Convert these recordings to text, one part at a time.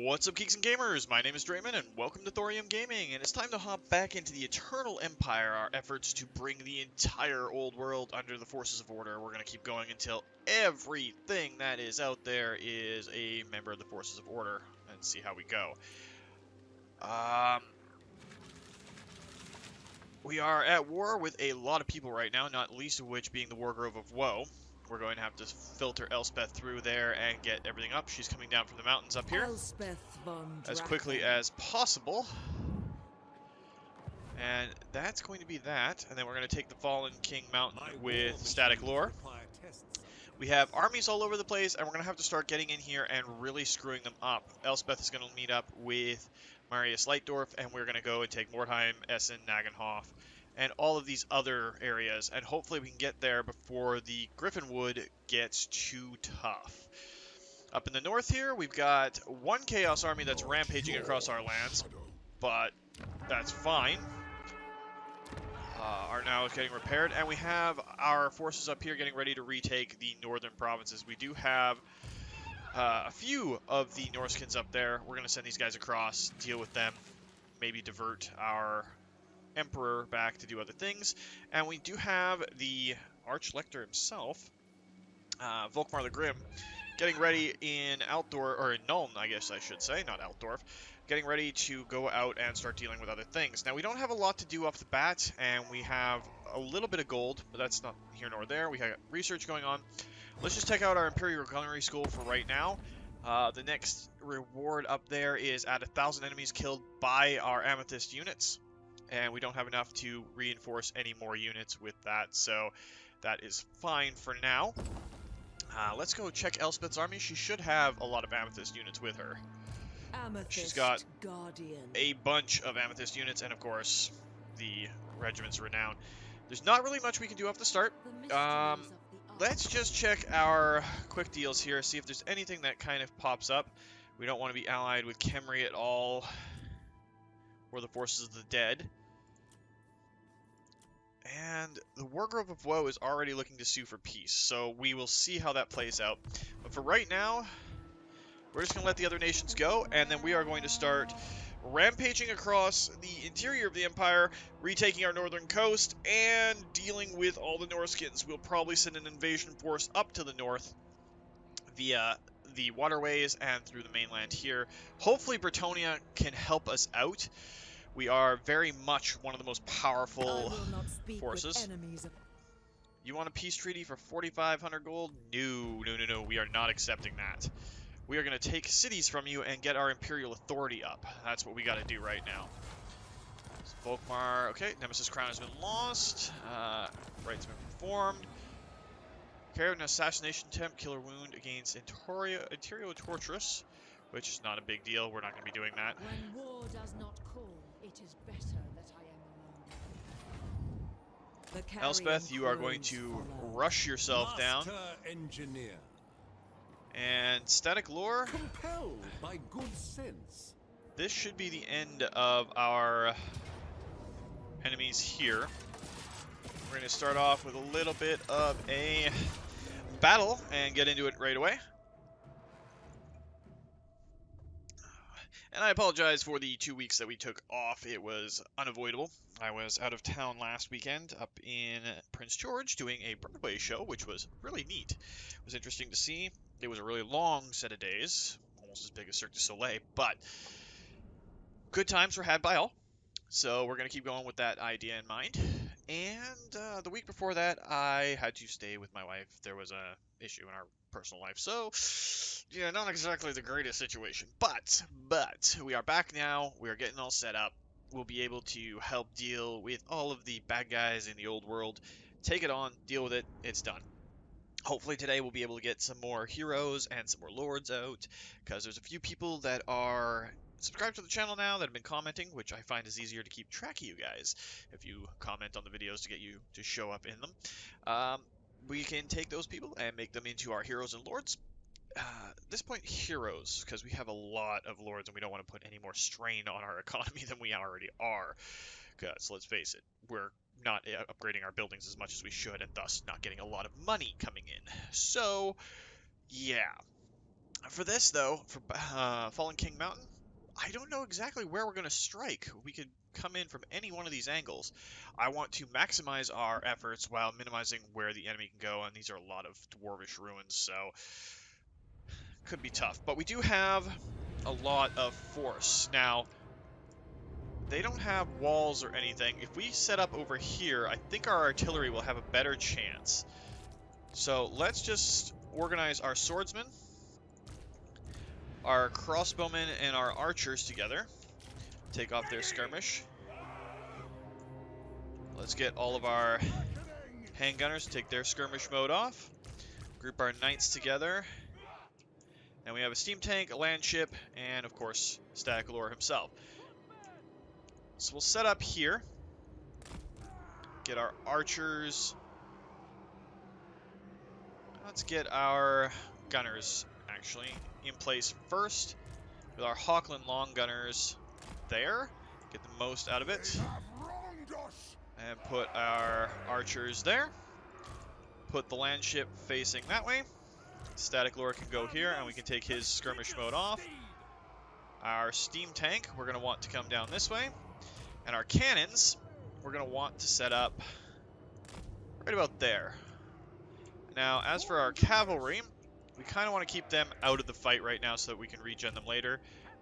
What's up, geeks and gamers? My name is Drementfh, and welcome to Thorium Gaming, and it's time to hop back into the Eternal Empire, our efforts to bring the entire old world under the forces of order. We're going to keep going until everything that is out there is a member of the forces of order, and see how we go. We are at war with a lot of people right now, not least of which being the Wargrove of Woe. We're going to have to filter Elspeth through there and get everything up. She's coming down from the mountains up here Elspeth as quickly as possible. And that's going to be that. And then we're going to take the Fallen King Mountain with static lore. We have armies all over the place, and we're going to have to start getting in here and really screwing them up. Elspeth is going to meet up with Marius Leitdorf, and we're going to go and take Mordheim, Essen, Nagenhof, and all of these other areas. And hopefully we can get there before the Griffinwood gets too tough. Up in the north here, we've got one Chaos Army that's rampaging across our lands, but that's fine. Arnau is getting repaired, and we have our forces up here getting ready to retake the northern provinces. We do have a few of the Norscans up there. We're going to send these guys across, deal with them, maybe divert our Emperor back to do other things. And we do have the Archlector himself, Volkmar the Grim, getting ready in Nuln, I guess I should say, not Altdorf, getting ready to go out and start dealing with other things. Now, we don't have a lot to do off the bat, and we have a little bit of gold, but that's not here nor there. We have research going on. Let's just check out our Imperial Gunnery School for right now. The next reward up there is at 1,000 enemies killed by our Amethyst units, and we don't have enough to reinforce any more units with that, so that is fine for now. Let's go check Elspeth's army. She should have a lot of Amethyst units with her. She's got a bunch of Amethyst units, and of course, the Regiment's Renown. There's not really much we can do off the start. Let's just check our quick deals here, see if there's anything that kind of pops up. We don't want to be allied with Khemri at all, or the Forces of the Dead. And the Wargrove of Woe is already looking to sue for peace, so we will see how that plays out. But for right now, we're just going to let the other nations go, and then we are going to start rampaging across the interior of the Empire, retaking our northern coast, and dealing with all the Norscans. We'll probably send an invasion force up to the north via the waterways and through the mainland here. Hopefully Bretonnia can help us out. We are very much one of the most powerful forces. You want a peace treaty for 4,500 gold? No. We are not accepting that. We are going to take cities from you and get our imperial authority up. That's what we got to do right now. So Volkmar, okay, Nemesis Crown has been lost. Right's been performed. Carried an assassination attempt, killer wound against Interior Torturous, which is not a big deal. We're not going to be doing that. When war does not call, it is better that I am alone. Elspeth, you are going to rush yourself down. Engineer. And static lore. Compelled by good sense. This should be the end of our enemies here. We're going to start off with a little bit of a battle and get into it right away. And I apologize for the 2 weeks that we took off. It was unavoidable. I was out of town last weekend up in Prince George doing a Broadway show, which was really neat. It was interesting to see. It was a really long set of days, almost as big as Cirque du Soleil, but good times were had by all. So we're going to keep going with that idea in mind. And the week before that, I had to stay with my wife. There was a issue in our personal life. So, yeah, not exactly the greatest situation. But we are back now. We are getting all set up. We'll be able to help deal with all of the bad guys in the old world. Take it on, deal with it, it's done. Hopefully today we'll be able to get some more heroes and some more lords out, because there's a few people that are subscribed to the channel now that have been commenting, which I find is easier to keep track of you guys if you comment on the videos to get you to show up in them. We can take those people and make them into our heroes and lords. At this point, heroes, because we have a lot of lords and we don't want to put any more strain on our economy than we already are. Because, let's face it, we're not upgrading our buildings as much as we should, and thus not getting a lot of money coming in. So, yeah. For this, though, for Fallen King Mountain, I don't know exactly where we're going to strike. We could come in from any one of these angles. I want to maximize our efforts while minimizing where the enemy can go, and these are a lot of dwarvish ruins, so could be tough. But we do have a lot of force. Now, they don't have walls or anything. If we set up over here, I think our artillery will have a better chance. So let's just organize our swordsmen, our crossbowmen, and our archers together. Take off their skirmish. Let's get all of our handgunners to take their skirmish mode off. Group our knights together. And we have a steam tank, a land ship, and of course, Static Lore himself. So we'll set up here. Get our archers. Let's get our gunners, actually, in place first. With our Hawkland long gunners there. Get the most out of it. And put our archers there. Put the land ship facing that way. Static Lore can go here, and we can take his skirmish mode off. Our steam tank, we're going to want to come down this way. And our cannons, we're going to want to set up right about there. Now, as for our cavalry, we kind of want to keep them out of the fight right now so that we can regen them later.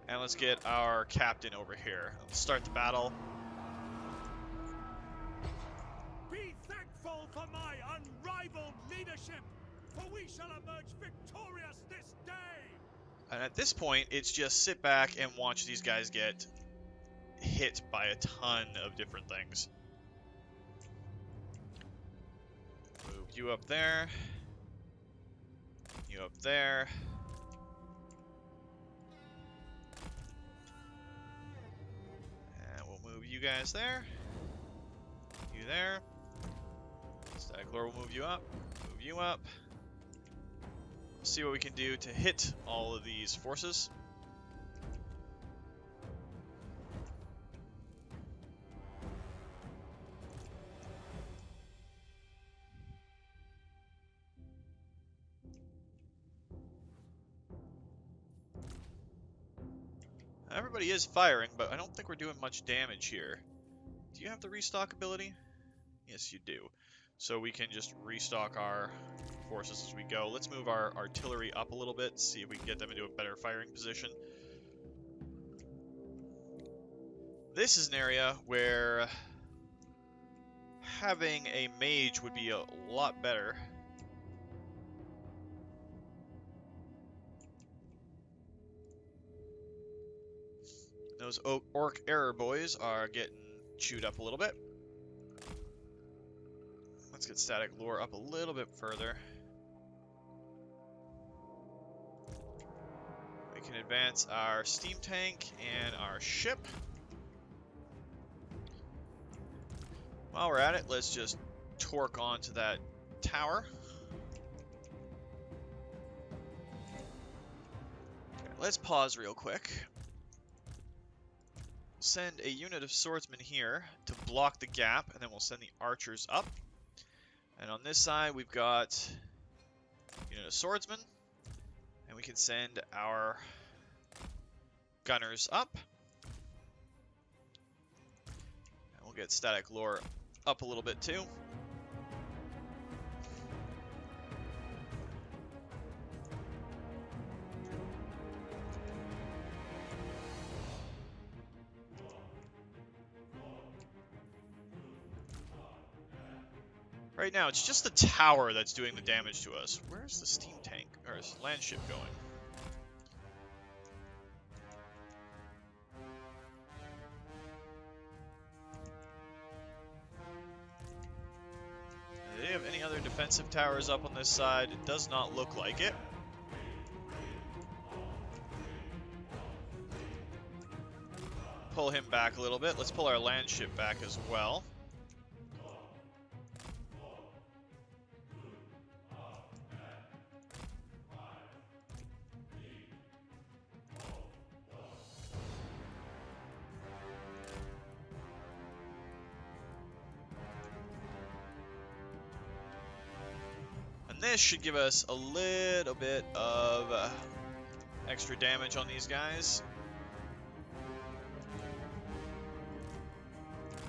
And let's get our captain over here. Let's start the battle. Be thankful for my unrivaled leadership, for we shall emerge victorious this day! And at this point, it's just sit back and watch these guys get hit by a ton of different things. Move you up there. You up there. And we'll move you guys there. You there. Static Lore will move you up. Move you up. We'll see what we can do to hit all of these forces. Everybody is firing, but I don't think we're doing much damage here. Do you have the restock ability? Yes, you do. So we can just restock our forces as we go. Let's move our artillery up a little bit, see if we can get them into a better firing position. This is an area where having a mage would be a lot better. Those orc error boys are getting chewed up a little bit. Let's get Static Lore up a little bit further. We can advance our steam tank and our ship. While we're at it, let's just torque onto that tower. Okay, let's pause real quick. Send a unit of swordsmen here to block the gap, and then we'll send the archers up. And on this side, we've got a unit of swordsmen, and we can send our gunners up. And we'll get Static Lore up a little bit too. Right now, it's just the tower that's doing the damage to us. Where's the steam tank, or land ship going? Do they have any other defensive towers up on this side? It does not look like it. Pull him back a little bit. Let's pull our land ship back as well. This should give us a little bit of extra damage on these guys.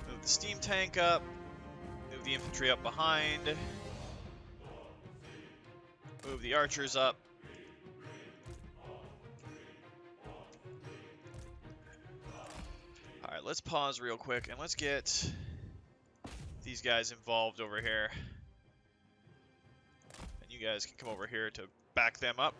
Move the steam tank up. Move the infantry up behind. Move the archers up. Alright, let's pause real quick and let's get these guys involved over here. And you guys can come over here to back them up.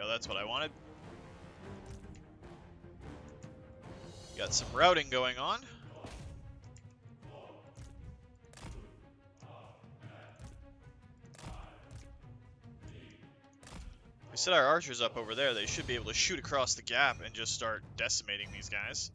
That's what I wanted. Got some routing going on. We set our archers up over there. They should be able to shoot across the gap and just start decimating these guys.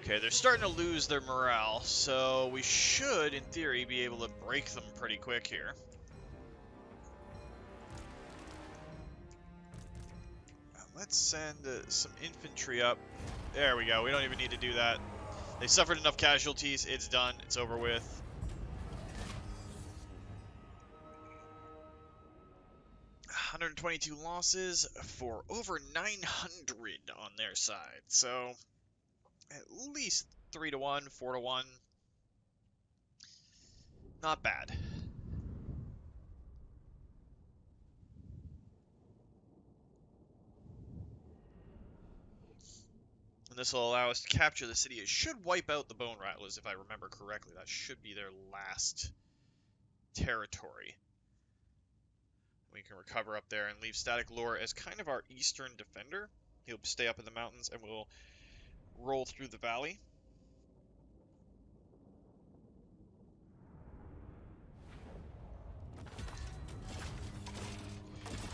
Okay, they're starting to lose their morale, so we should, in theory, be able to break them pretty quick here. Let's send some infantry up. There we go, we don't even need to do that. They suffered enough casualties, it's done, it's over with. $122 losses for over 900 on their side, so at least 3-1, 4-1. Not bad. And this will allow us to capture the city. It should wipe out the Bonerattlaz, if I remember correctly. That should be their last territory. We can recover up there and leave Static Lure as kind of our eastern defender. He'll stay up in the mountains and we'll roll through the valley.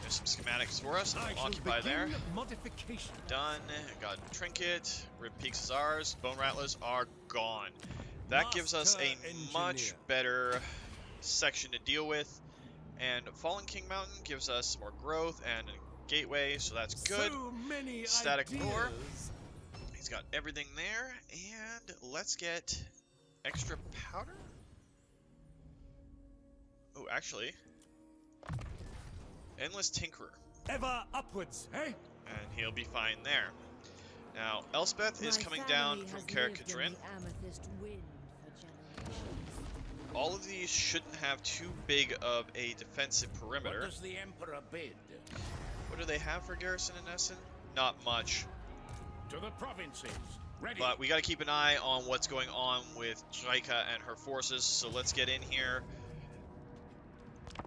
There's some schematics for us. We'll occupy there. Done. Got Trinket. Rib Peaks is ours. Bonerattlaz are gone. That gives us a much better section to deal with. And Fallen King Mountain gives us some more growth and a gateway, so that's good. Static Lure. He's got everything there. And let's get extra powder. Oh, actually. Endless Tinkerer. Ever upwards, eh? And he'll be fine there. Now, Elspeth is coming down from Karakadrin. All of these shouldn't have too big of a defensive perimeter. What does the Emperor bid? What do they have for garrison in Essen? Not much. To the provinces. Ready. But we got to keep an eye on what's going on with Drycha and her forces, so let's get in here.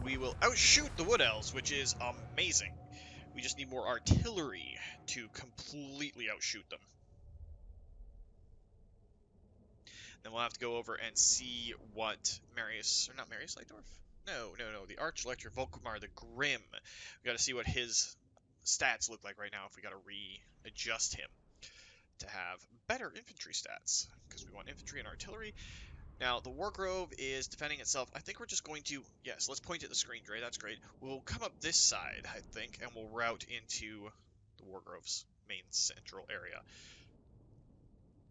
We will outshoot the Wood Elves, which is amazing. We just need more artillery to completely outshoot them. Then we'll have to go over and see what Marius, or not Marius Lightdorf? No, the Archlector Volkmar the Grim. We got to see what his stats look like right now if we got to readjust him to have better infantry stats, because we want infantry and artillery. Now, the Wargrove is defending itself. I think we're just going to, yes, let's point at the screen, Dre, that's great. We'll come up this side, I think, and we'll route into the Wargrove's main central area.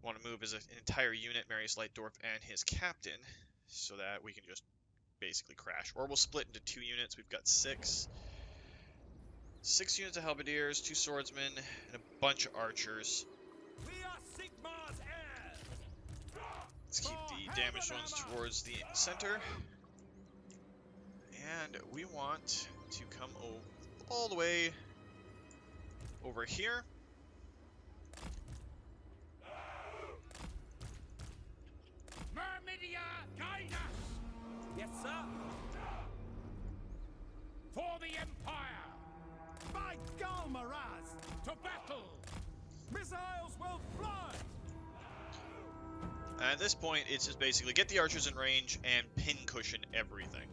Want to move as an entire unit, Marius Lightdorf and his captain, so that we can just basically crash. Or we'll split into 2 units. We've got 6. 6 units of halberdiers, 2 swordsmen, and a bunch of archers. We are Sigmar's heirs. Let's keep the damaged ones towards the center. And we want to come all the way over here. Myrmidia, guide us! Yes, sir. For the Empire! By Galmaraz! To battle! Missiles will fly! At this point, it's just basically get the archers in range and pin cushion everything.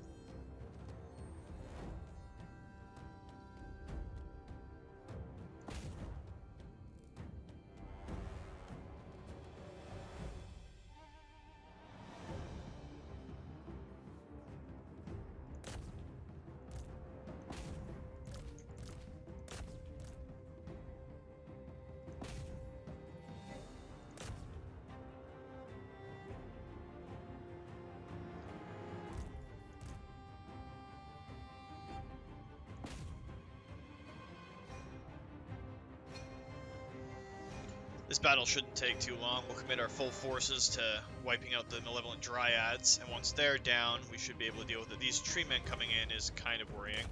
This battle shouldn't take too long. We'll commit our full forces to wiping out the malevolent Dryads, and once they're down, we should be able to deal with it. These tree men coming in is kind of worrying.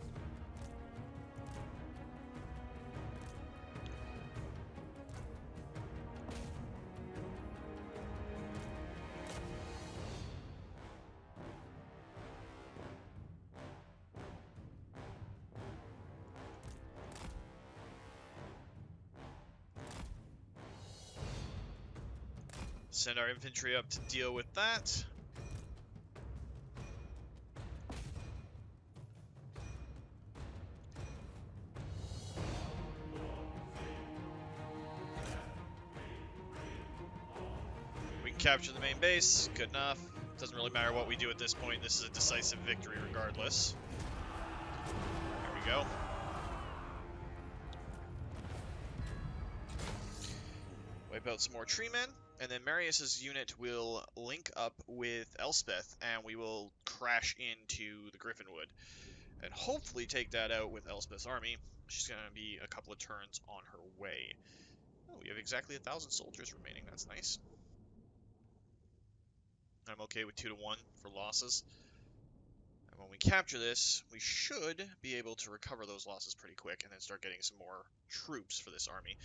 Send our infantry up to deal with that. We can capture the main base, good enough. Doesn't really matter what we do at this point, this is a decisive victory regardless. There we go. Wipe out some more tree men. And then Marius's unit will link up with Elspeth, and we will crash into the Griffinwood. And hopefully take that out with Elspeth's army. She's going to be a couple of turns on her way. Oh, we have exactly 1,000 soldiers remaining. That's nice. I'm okay with 2 to 1 for losses. And when we capture this, we should be able to recover those losses pretty quick and then start getting some more troops for this army.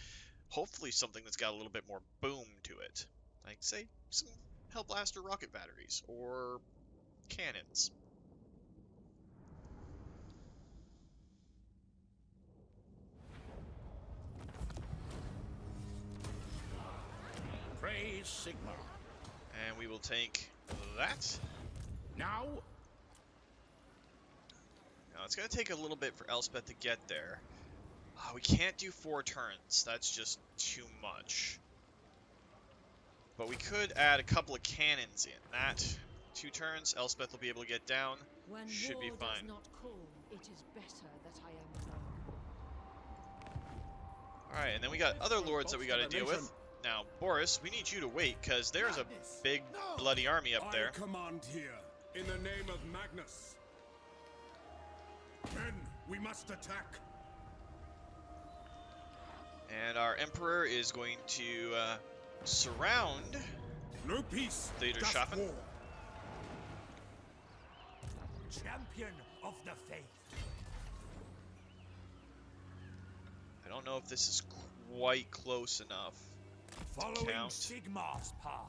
Hopefully something that's got a little bit more boom to it. Like, say, some Hellblaster rocket batteries, or cannons. Praise Sigmar. And we will take that. Now, Now, it's going to take a little bit for Elspeth to get there. We can't do 4 turns. That's just too much. But we could add a couple of cannons in. That, 2 turns, Elspeth will be able to get down. When Should be war fine. does not call, it is better that I am alone. Alright, and then we got other lords that we got to deal with. Now, Boris, we need you to wait, because there's a big bloody army up there. I command here, in the name of Magnus. Men, we must attack. And our Emperor is going to surround No peace, the just Drycha. war. Champion of the faith. I don't know if this is quite close enough. Following count. Sigmar's path.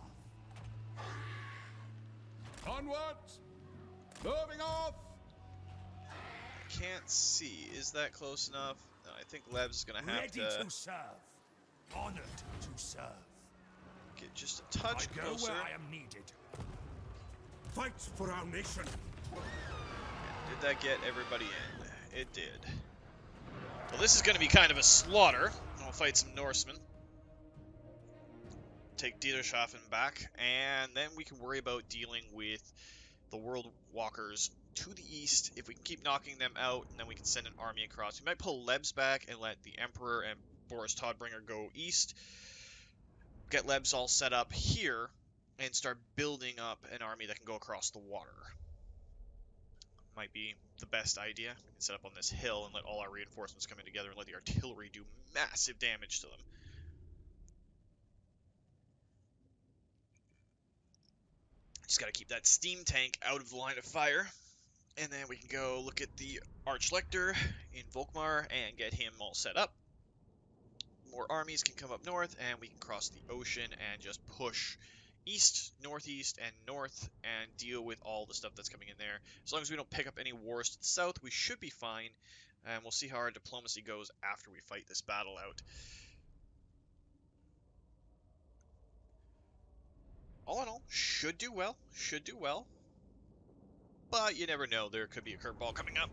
onwards! Moving off! I can't see. Is that close enough? No, I think Leb's is going to have Ready to to serve. Honored to serve. get just a touch I go closer. where I am needed. Fight for our nation. Did that get everybody in? It did. Well, this is going to be kind of a slaughter. We'll fight some Norsemen. Take Dieterschaffen back, and then we can worry about dealing with the World Walkers to the east. If we can keep knocking them out, and then we can send an army across. We might pull Lebs back and let the Emperor and Boris Todbringer go east. Get Lebs all set up here, and start building up an army that can go across the water. Might be the best idea. We can set up on this hill and let all our reinforcements come in together and let the artillery do massive damage to them. Just got to keep that steam tank out of the line of fire. And then we can go look at the Archlector in Volkmar and get him all set up. More armies can come up north, and we can cross the ocean and just push east, northeast, and north and deal with all the stuff that's coming in there. As long as we don't pick up any wars to the south, we should be fine. And we'll see how our diplomacy goes after we fight this battle out. All in all, should do well. Should do well. But you never know. There could be a curveball coming up.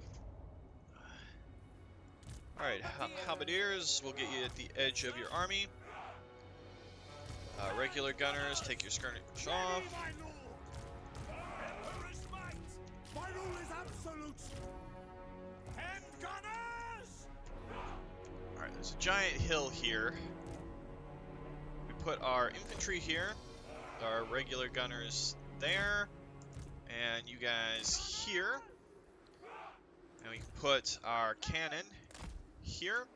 Alright, halberdiers will get you at the edge of your army. Regular gunners, take your skirmish off. My rule is absolute. 10 gunners! Alright, there's a giant hill here. We put our infantry here, our regular gunners there, and you guys here. And we can put our cannon here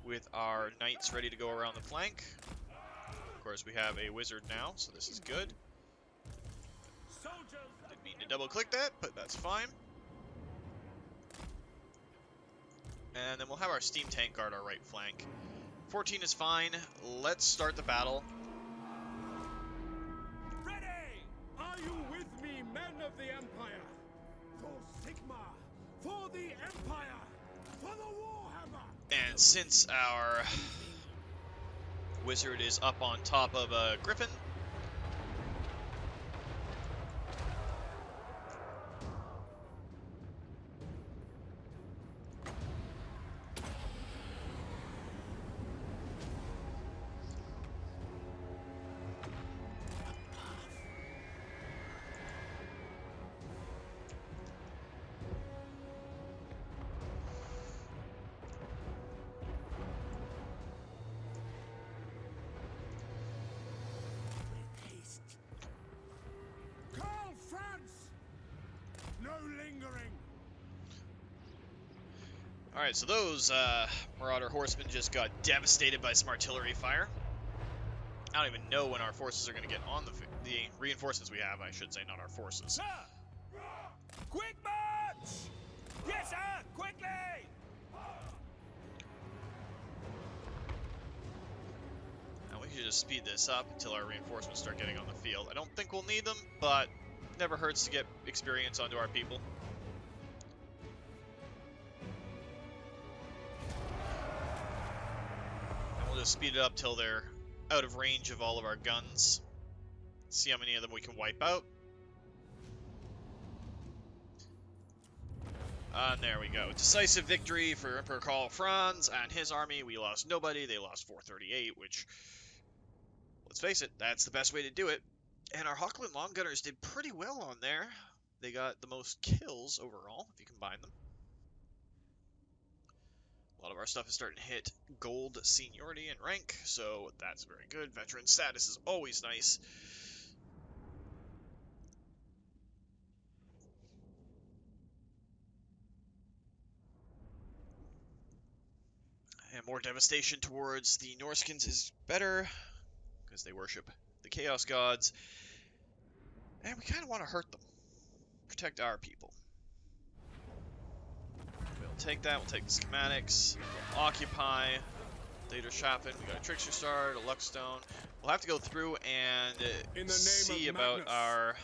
with our knights ready to go around the flank. Of course, we have a wizard now, so this is good. Didn't mean to double click that, but that's fine. And then we'll have our steam tank guard our right flank. 14 is fine. Let's start the battle. Ready! Are you with me, men of the Empire? For Sigma, for the Empire, for the Warhammer! And since our wizard is up on top of a griffin, Call France! No lingering! alright, so those Marauder horsemen just got devastated by some artillery fire. I don't even know when our forces are going to get on the reinforcements we have, I should say, not our forces. Sir! Quick march! Yes, sir! Quickly! Now we should just speed this up until our reinforcements start getting on the field. I don't think we'll need them, but never hurts to get experience onto our people. And we'll just speed it up till they're out of range of all of our guns. See how many of them we can wipe out. And there we go. Decisive victory for Emperor Karl Franz and his army. We lost nobody. They lost 438, which, let's face it, that's the best way to do it. And our Hochland Long Gunners did pretty well on there. They got the most kills overall, if you combine them. A lot of our stuff is starting to hit gold seniority and rank, so that's very good. Veteran status is always nice. And more devastation towards the Norscans is better, because they worship the Chaos Gods. And we kind of want to hurt them. Protect our people. We'll take that, we'll take the schematics, we'll occupy Lederschaffen, we got a Trickster Star, a Luckstone. We'll have to go through and see about Magnus. our...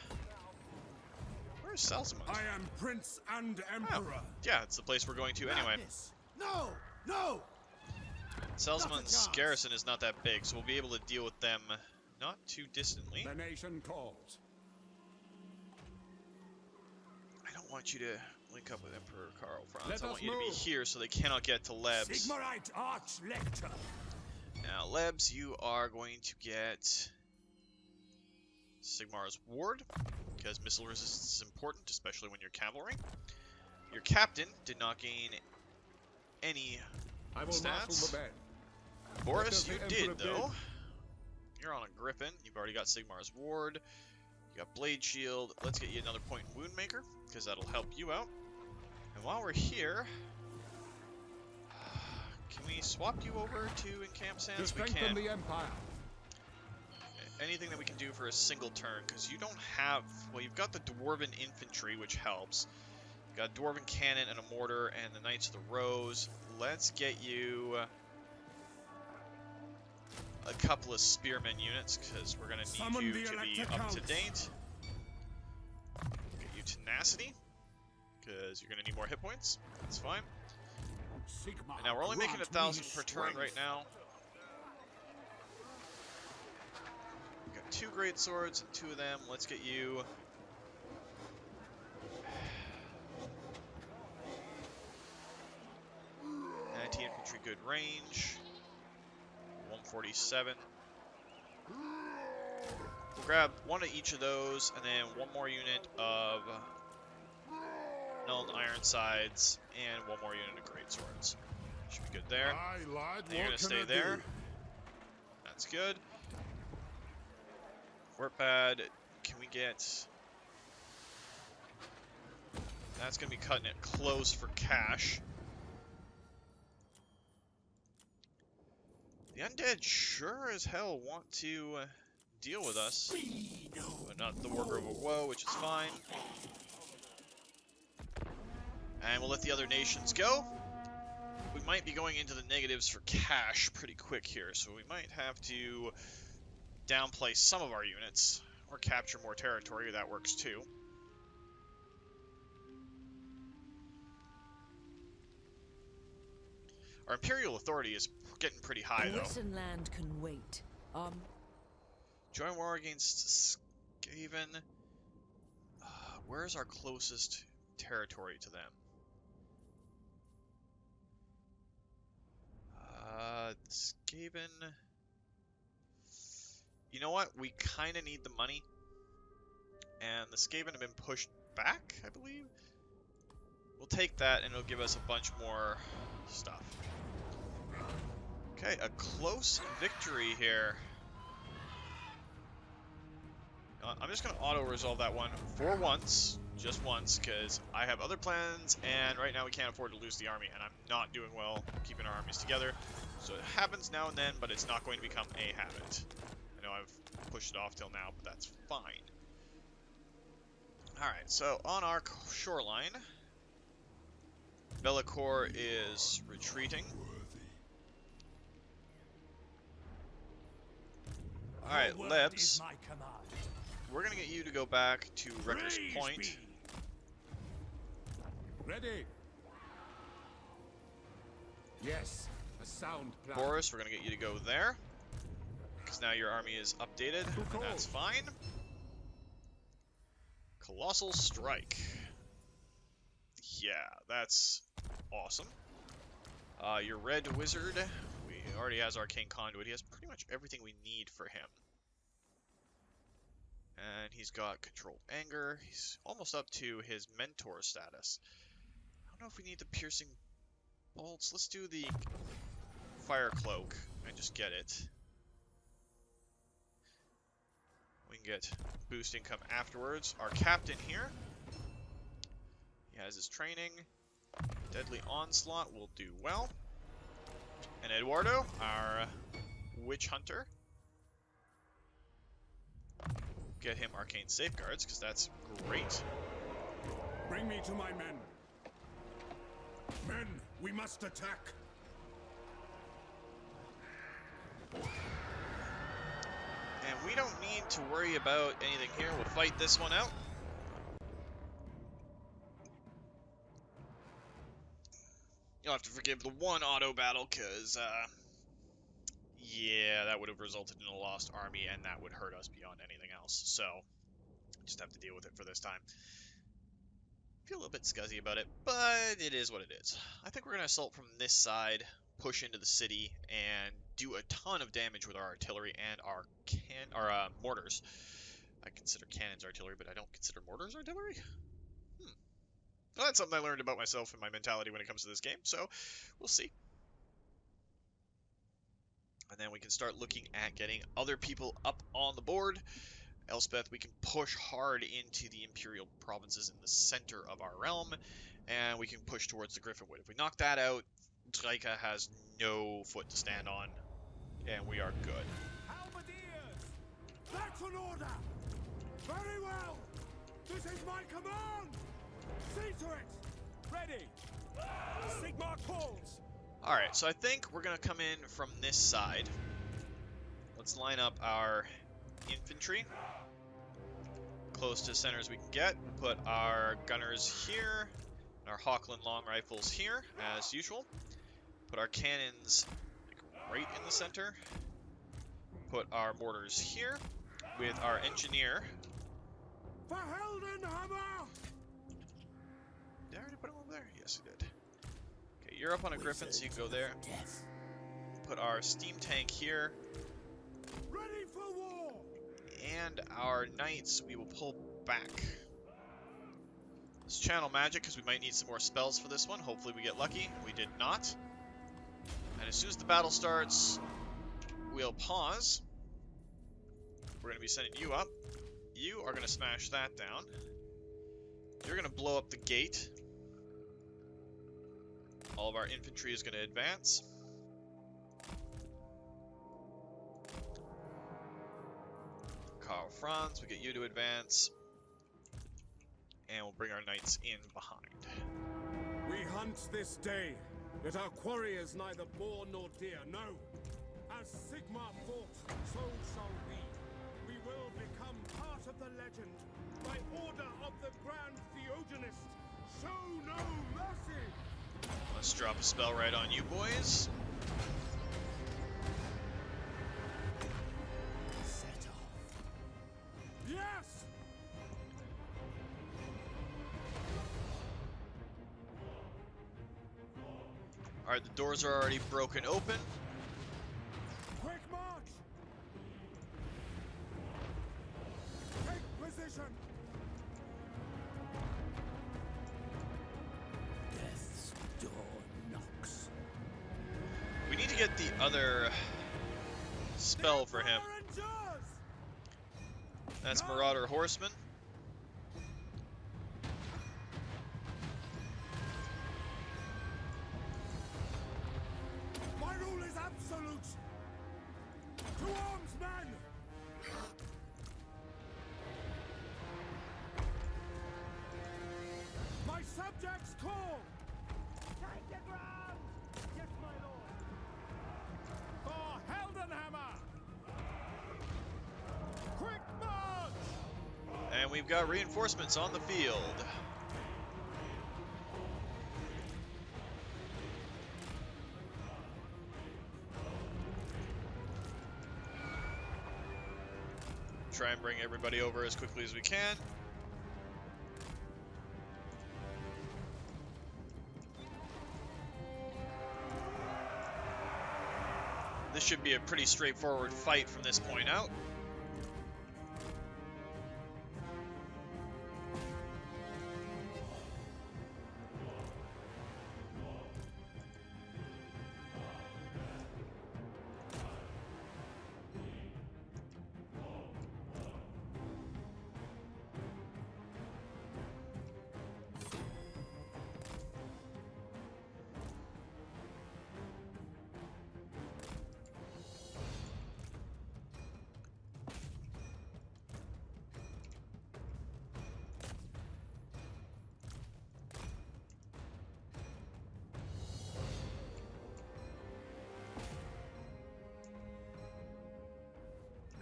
Where's Salzamund? I am Prince and Emperor. Yeah, it's the place we're going to anyway. Madness. No! No! Salzamund's garrison is not that big, so we'll be able to deal with them not too distantly. The nation calls. I don't want you to link up with Emperor Karl Franz. Let I us want you to be move. here so they cannot get to Lebs. Sigmarite Archlector. Now, Lebs, you are going to get Sigmar's Ward, because missile resistance is important, especially when you're cavalry. Your captain did not gain any I will stats. marshal the band. Boris, does you the did, Emperor though. bid? You're on a Griffin. You've already got Sigmar's Ward. You got Blade Shield. Let's get you another point in Wound Maker, because that'll help you out. And while we're here, can we swap you over to Encamp To Sands? We strengthen can. the Empire. Anything that we can do for a single turn, because you don't have... Well, you've got the Dwarven Infantry, which helps. You've got Dwarven Cannon and a Mortar, and the Knights of the Rose. Let's get you a couple of spearmen units, because we're going to Summon need the you to be electric up to elves. date. Get you tenacity, because you're going to need more hit points. That's fine. Sigmar, And now we're only making grant 1,000 me per turn strength. right now. We've got 2 great swords and 2 of them. Let's get you... Anti-infantry, good range. 147. We'll grab 1 of each of those, and then 1 more unit of Null and Ironsides, and 1 more unit of great swords. Should be good there. Aye, lad, And you're gonna what stay can I there. do? That's good. Weren't bad. Can we get... That's going to be cutting it close for cash. The undead sure as hell want to deal with us. But not the Worker of Woe, which is fine. And we'll let the other nations go. We might be going into the negatives for cash pretty quick here, so we might have to downplay some of our units, or capture more territory. That works too. Our Imperial authority is getting pretty high, though. Western land can wait. Join war against Skaven. Where's our closest territory to them? Skaven. You know what? We kind of need the money. And the Skaven have been pushed back, I believe. We'll take that, and it'll give us a bunch more stuff. Okay, a close victory here. I'm just going to auto-resolve that one for once, just once, because I have other plans, and right now we can't afford to lose the army, and I'm not doing well keeping our armies together. So it happens now and then, but it's not going to become a habit. I know I've pushed it off till now, but that's fine. Alright, so on our shoreline, Be'lakor is retreating. Alright, Your word Lebs, is my command. we're going to get you to go back to Wrecker's Praise Point. be. Ready. Yes, a sound plan. Boris, we're going to get you to go there. Because now your army is updated, and that's fine. Colossal Strike. Yeah, that's awesome. Your Red Wizard, he already has Arcane Conduit. He has pretty much everything we need for him. And he's got Controlled Anger. He's almost up to his Mentor status. I don't know if we need the Piercing Bolts. Let's do the Fire Cloak and just get it. We can get boost income afterwards. Our Captain here, he has his training. Deadly Onslaught will do well. And Eduardo, our Witch Hunter. Get him Arcane Safeguards, because that's great. Bring me to my men. Men, we must attack. And we don't need to worry about anything here. We'll fight this one out. You'll have to forgive the one auto battle, because, yeah, that would have resulted in a lost army, and that would hurt us beyond anything else. So, just have to deal with it for this time. Feel a little bit scuzzy about it, but it is what it is. I think we're going to assault from this side, push into the city, and do a ton of damage with our artillery and our mortars. I consider cannons artillery, but I don't consider mortars artillery? Well, that's something I learned about myself and my mentality when it comes to this game, so we'll see. And then we can start looking at getting other people up on the board. Elspeth, we can push hard into the Imperial provinces in the center of our realm, and we can push towards the Griffinwood. If we knock that out, Drycha has no foot to stand on, and we are good. Halberdiers! That's an order! Very well! This is my command! See to it! Ready! Sigmar calls! Alright, so I think we're going to come in from this side. Let's line up our infantry close to center as we can get. Put our gunners here, and our Hawkland long rifles here, as usual. Put our cannons like, right in the center. Put our mortars here, with our engineer. For Heldenhammer! Did I already put him over there? Yes, I did. Okay, you're up on a griffin, so you can go there. Put our steam tank here. Ready for war! And our knights, we will pull back. Let's channel magic, because we might need some more spells for this one. Hopefully we get lucky. We did not. And as soon as the battle starts, we'll pause. We're going to be sending you up. You are going to smash that down. You're going to blow up the gate. All of our infantry is going to advance. Carl Franz, we get you to advance. And we'll bring our knights in behind. We hunt this day, yet our quarry is neither boar nor deer, no. As Sigmar fought, so shall we. We will become part of the legend. By order of the Grand Theogenist, show no mercy! Let's drop a spell right on you boys. Set off. Yes! Alright, the doors are already broken open. Quick march! Take position! Death's door knocks. We need to get the other spell for him. That's Marauder Horseman. My rule is absolute! To arms, men! My subjects call! Take the ground! Yes, my lord! For Heldenhammer! Quick march! And we've got reinforcements on the field. Try and bring everybody over as quickly as we can. This should be a pretty straightforward fight from this point out.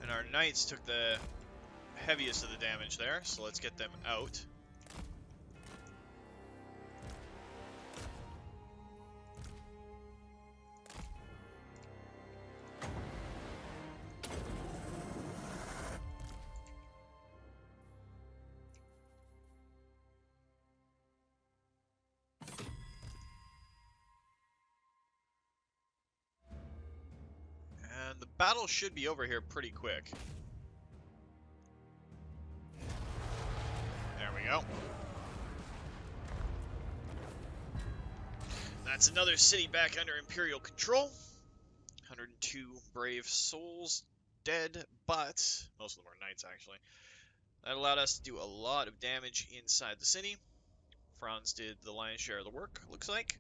And our knights took the heaviest of the damage there, so let's get them out. And the battle should be over here pretty quick. There we go. That's another city back under Imperial control. 102 brave souls dead, but most of them are knights actually. That allowed us to do a lot of damage inside the city. Franz did the lion's share of the work, looks like.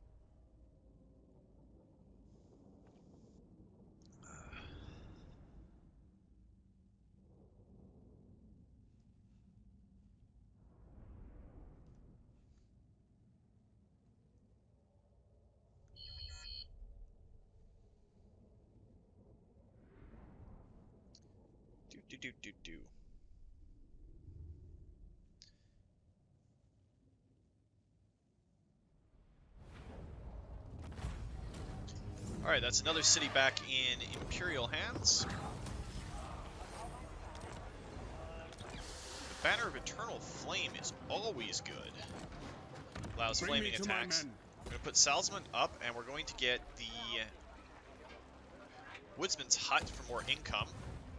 do. Alright, that's another city back in Imperial hands. The Banner of Eternal Flame is always good. Allows Bring me flaming to my attacks. men. We're going to put Salzman up, and we're going to get the Woodsman's Hut for more income.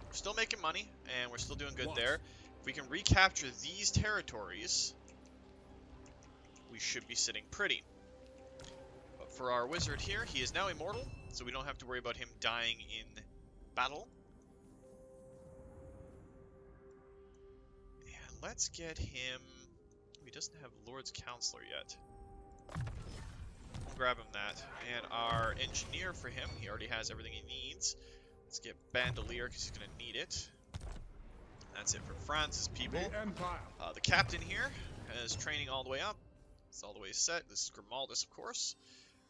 We're still making money, and we're still doing good there. If we can recapture these territories, we should be sitting pretty. But for our wizard here, he is now immortal, so we don't have to worry about him dying in battle. And let's get him... He doesn't have Lord's Counselor yet. We'll grab him that. And our engineer for him, he already has everything he needs. Let's get Bandolier, because he's going to need it. That's it for France's people. The Empire. The captain here has training all the way up. It's all the way set. This is Grimaldus, of course.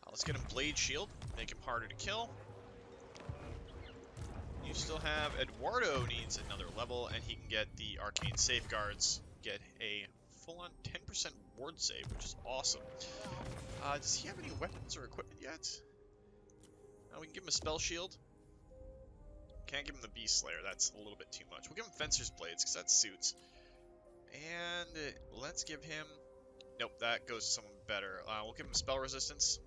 Let's get him Blade Shield, make him harder to kill. You still have Eduardo needs another level, and he can get the Arcane Safeguards, get a full-on 10% ward save, which is awesome. Does he have any weapons or equipment yet? No, we can give him a Spell Shield. Can't give him the Beast Slayer, that's a little bit too much. We'll give him Fencer's Blades, because that suits. And let's give him... Nope, that goes to someone better. We'll give him Spell Resistance.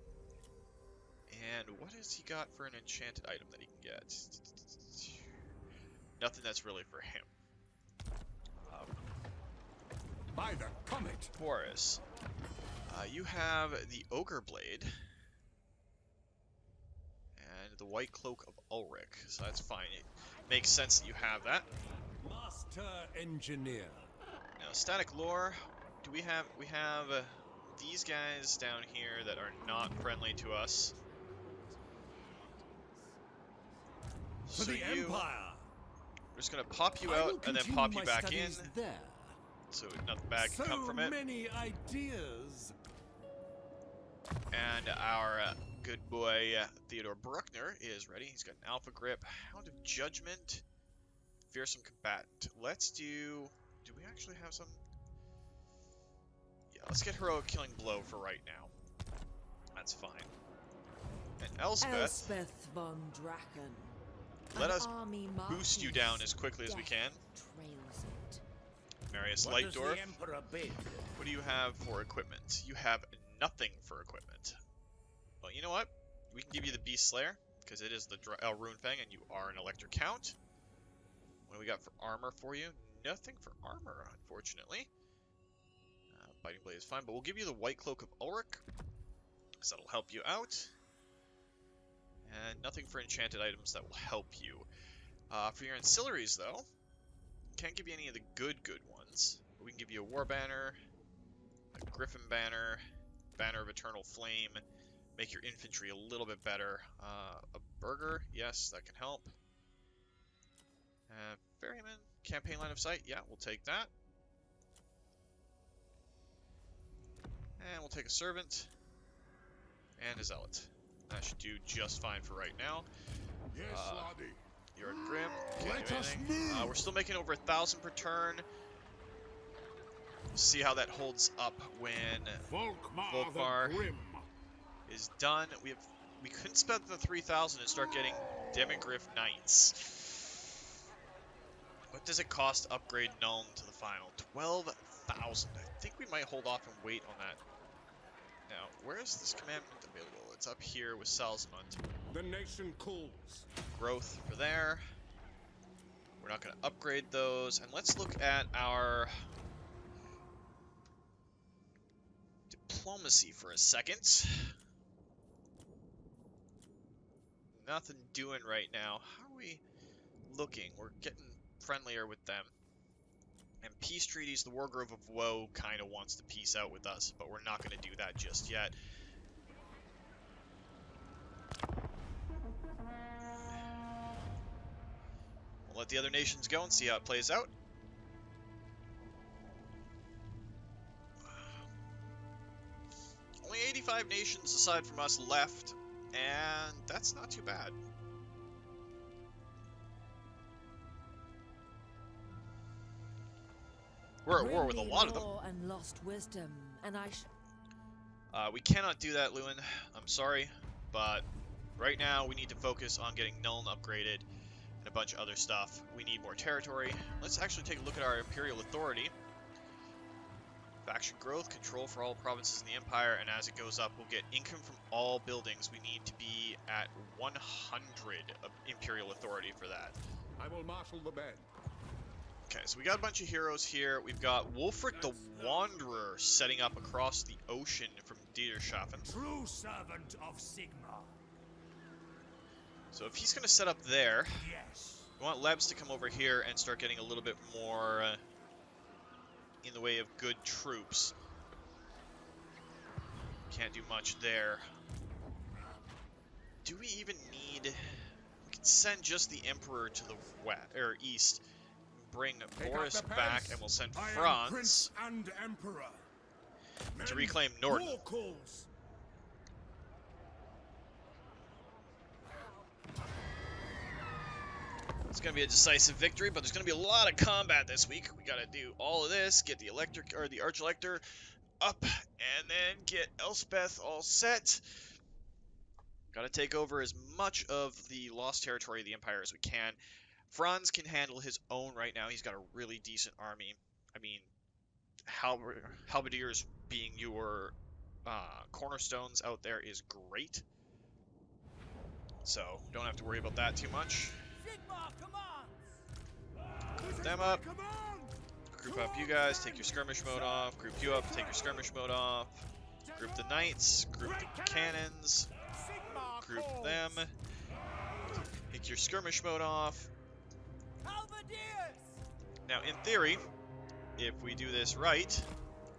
And what has he got for an enchanted item that he can get? Nothing that's really for him. By the comet. Boris, you have the Ogre Blade and the White Cloak of Ulrich, so that's fine. It makes sense that you have that. Master Engineer. Now, static lore. Do we have? We have these guys down here that are not friendly to us. For So the you, Empire. we're just gonna pop you I will out and then continue pop you my back in, studies there. so nothing bad can come from it. So many ideas. And our good boy Theodore Bruckner is ready. He's got an Alpha Grip, Hound of Judgment, Fearsome Combatant. Let's do... Do we actually have some? Yeah, let's get Heroic Killing Blow for right now. That's fine. And Elspeth, von Drachen. let us army boost you marches down as quickly as we death can. Trails it. Marius What does Lightdorf, the Emperor bid? what do you have for equipment? You have nothing for equipment. Well, you know what? We can give you the Beast Slayer, because it is the Runefang, and you are an Elector Count. What do we got for armor for you? Nothing for armor, unfortunately. Biting Blade is fine, but we'll give you the White Cloak of Ulrich, because that'll help you out. And nothing for enchanted items that will help you. For your ancillaries, though, can't give you any of the good ones. But we can give you a War Banner, a Griffin Banner, Banner of Eternal Flame, make your infantry a little bit better. A Burger, yes, that can help. Ferryman, Campaign Line of Sight, yeah, we'll take that. And we'll take a Servant, and a Zealot. That should do just fine for right now. Yes, laddie. You're a Grim, can't Let do us anything. move. We're still making over 1,000 per turn. See how that holds up when Volkmar Volkmar the Grim. is done. We couldn't spend the 3,000 and start getting Demigryph Knights. What does it cost to upgrade Nuln to the final? 12,000. I think we might hold off and wait on that. Now, where is this commandment available? It's up here with Salzmund. The nation calls. Growth for there. We're not going to upgrade those. And let's look at our diplomacy for a second. Nothing doing right now. How are we looking? We're getting friendlier with them. And peace treaties, the Wargrove of Woe kind of wants to peace out with us, but we're not going to do that just yet. We'll let the other nations go and see how it plays out. Only 85 nations aside from us left, and that's not too bad. We're at war with a lot of them. Lore and lost wisdom, and I We cannot do that, Lewin. I'm sorry, but right now we need to focus on getting Nuln upgraded and a bunch of other stuff. We need more territory. Let's actually take a look at our Imperial Authority. Faction growth, control for all provinces in the Empire, and as it goes up, we'll get income from all buildings. We need to be at 100 of Imperial Authority for that. I will marshal the men. Okay, so we got a bunch of heroes here. We've got Wulfric the Wanderer setting up across the ocean from Dieterschaffen. True servant of Sigma. So if he's going to set up there, Yes. we want Lebs to come over here and start getting a little bit more in the way of good troops. Can't do much there. Do we even need... We can send just the Emperor to the west, or east. Bring Take Boris up the back, pens. and we'll send I am Franz Prince and Emperor. to Men, reclaim Norden. war calls. It's going to be a decisive victory, but there's going to be a lot of combat this week. We got to do all of this, get the electric or the Arch-Elector up, and then get Elspeth all set. Got to take over as much of the lost territory of the Empire as we can. Franz can handle his own right now. He's got a really decent army. I mean, Halberdiers being your cornerstones out there is great. So, don't have to worry about that too much. Group them up. Group up you guys, take your skirmish mode off. Group you up, take your skirmish mode off. Group the knights, group the cannons. Group them. Take your skirmish mode off. Now, in theory, if we do this right,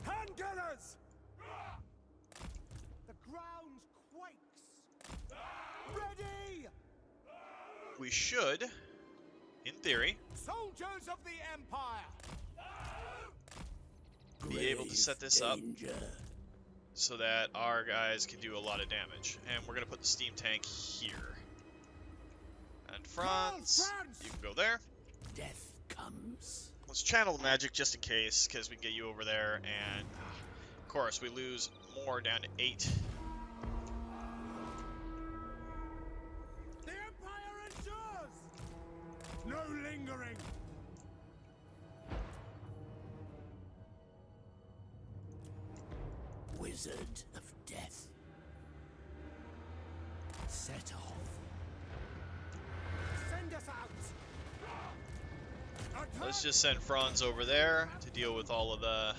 Handgunners! The ground quakes. Ready! we should, in theory, Soldiers of the Empire! be able to set this up so that our guys can do a lot of damage. And we're going to put the steam tank here. And Franz, you can go there. Death comes. Let's channel the magic just in case, because we can get you over there. And, of course, we lose more down to 8. The Empire endures! No lingering! Wizard of death. Set off. Send us out! Let's just send Franz over there to deal with all of the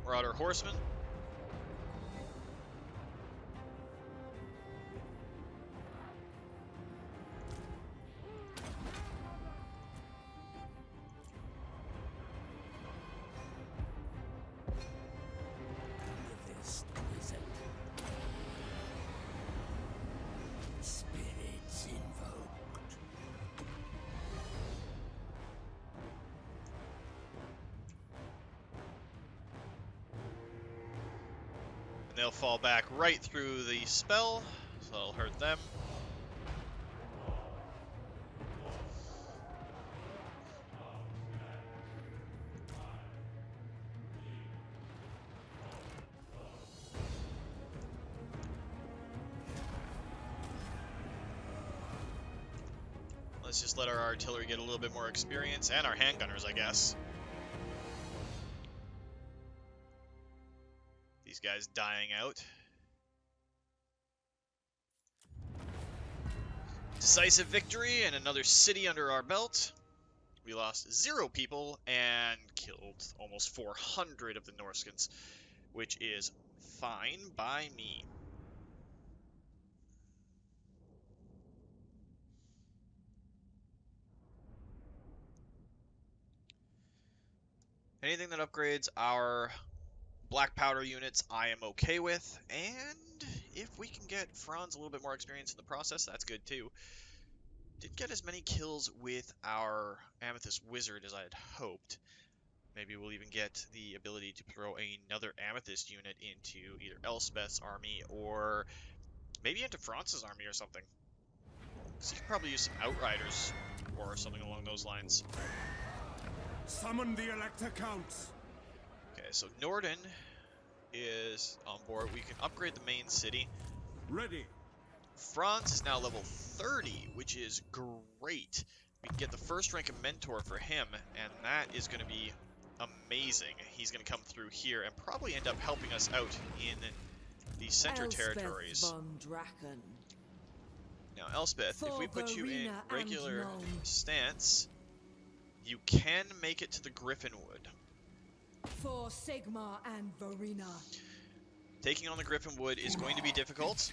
Marauder Horsemen. This wizard. Spirits invoked. And they'll fall back right through the spell, so that'll hurt them. Let's just let our artillery get a little bit more experience, and our handgunners, I guess. These guys dying out. Decisive victory and another city under our belt. We lost 0 people and killed almost 400 of the Norscans, which is fine by me. Anything that upgrades our black powder units, I am okay with. And if we can get Franz a little bit more experience in the process, that's good too. Didn't get as many kills with our Amethyst Wizard as I had hoped. Maybe we'll even get the ability to throw another Amethyst unit into either Elspeth's army or maybe into Franz's army or something. So you can probably use some Outriders or something along those lines. Summon the Elector Counts. Okay, so Norden is on board. We can upgrade the main city. Ready. Franz is now level 30, which is great. We can get the first rank of mentor for him, and that is going to be amazing. He's going to come through here and probably end up helping us out in the center Elspeth territories. von Drachen. Now, Elspeth, if we put you in Verena and regular Gnome. stance, you can make it to the Griffinwood. For Sigmar and Verena. Taking on the Griffinwood is going to be difficult.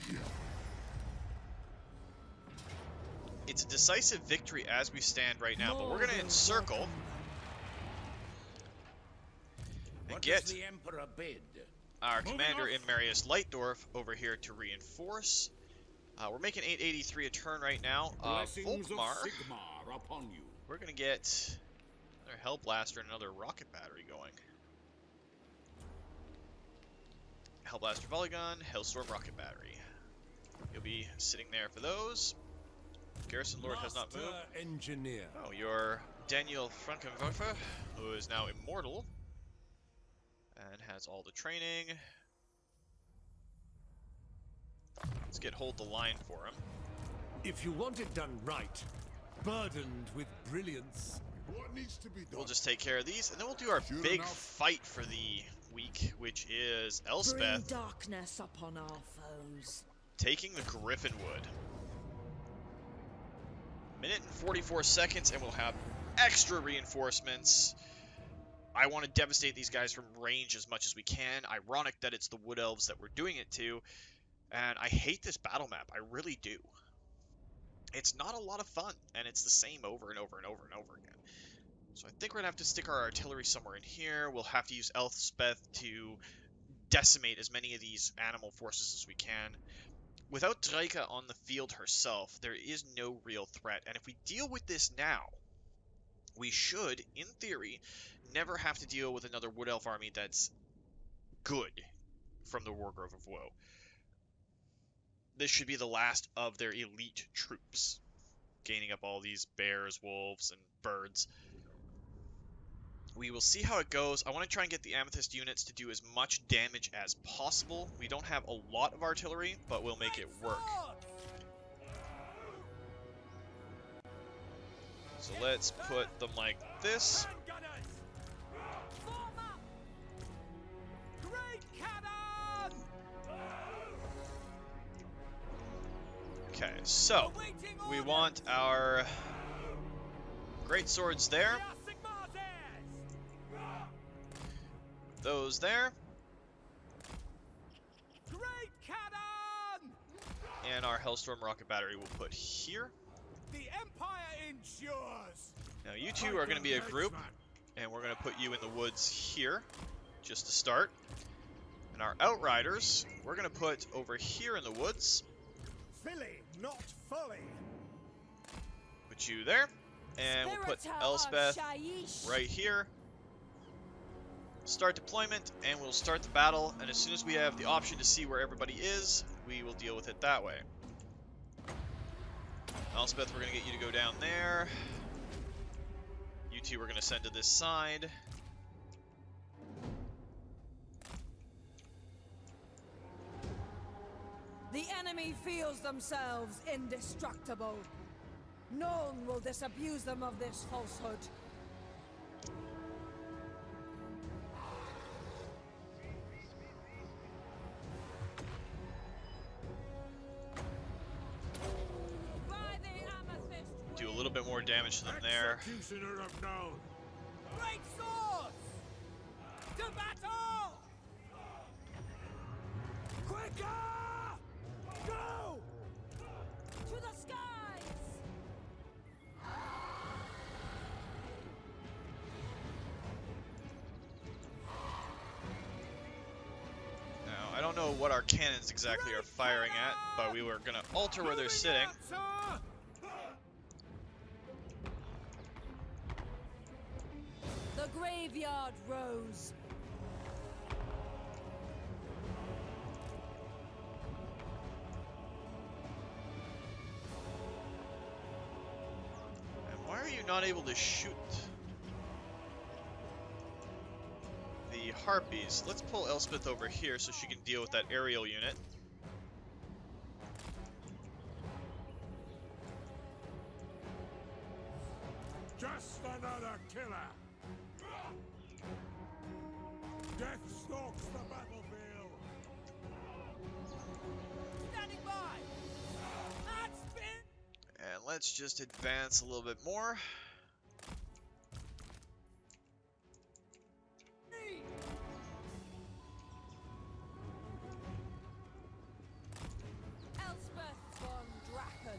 It's a decisive victory as we stand right now, but we're going to encircle and get the Emperor bid? our commander in Marius Lightdorf over here to reinforce. We're making 883 a turn right now. Blessings of Volkmar, Sigmar upon you. we're going to get another Hellblaster and another rocket battery going. Hellblaster volley gun, Hellstorm rocket battery. You'll be sitting there for those. Garrison Lord has not moved. Engineer. Oh, you're Daniel Frankenwerfer, who is now immortal and has all the training. Let's get hold the line for him. If you want it done right, burdened with brilliance. What needs to be done? We'll just take care of these, and then we'll do our Sure big enough. fight for the week, which is Bring Elspeth darkness upon our foes. taking the Griffinwood. Minute and 44 seconds, and we'll have extra reinforcements. I want to devastate these guys from range as much as we can. Ironic that it's the Wood Elves that we're doing it to. And I hate this battle map. I really do. It's not a lot of fun, and it's the same over and over and over and over again. So I think we're going to have to stick our artillery somewhere in here. We'll have to use Elspeth to decimate as many of these animal forces as we can. Without Drycha on the field herself, there is no real threat. And if we deal with this now, we should, in theory, never have to deal with another Wood Elf army that's good from the Wargrove of Woe. This should be the last of their elite troops, gaining up all these bears, wolves, and birds. We will see how it goes. I want to try and get the Amethyst units to do as much damage as possible. We don't have a lot of artillery, but we'll make it work. So let's put them like this. Okay, so we want our great swords there. Those there. And our Hellstorm rocket battery we'll put here. The Empire ensures. Now you two are going to be a group, and we're going to put you in the woods here, just to start. And our Outriders, we're going to put over here in the woods. Filly, not fully. Put you there, and we'll put Elspeth right here. Start deployment, and we'll start the battle, and as soon as we have the option to see where everybody is, we will deal with it that way. Elspeth, we're going to get you to go down there. You two we're going to send to this side. The enemy feels themselves indestructible. None will disabuse them of this falsehood. By the amethyst Do a little bit more damage to them there. Executioner of known. Great swords! To battle! Quicker! Go! to the skies! Now, I don't know what our cannons exactly are firing at, but we were going to alter where they're sitting. The graveyard rose. And why are you not able to shoot? harpies. Let's pull Elspeth over here so she can deal with that aerial unit. Just another killer. Death stalks the battlefield. Standing by! That's been... And let's just advance a little bit more. Elspeth von Drycha.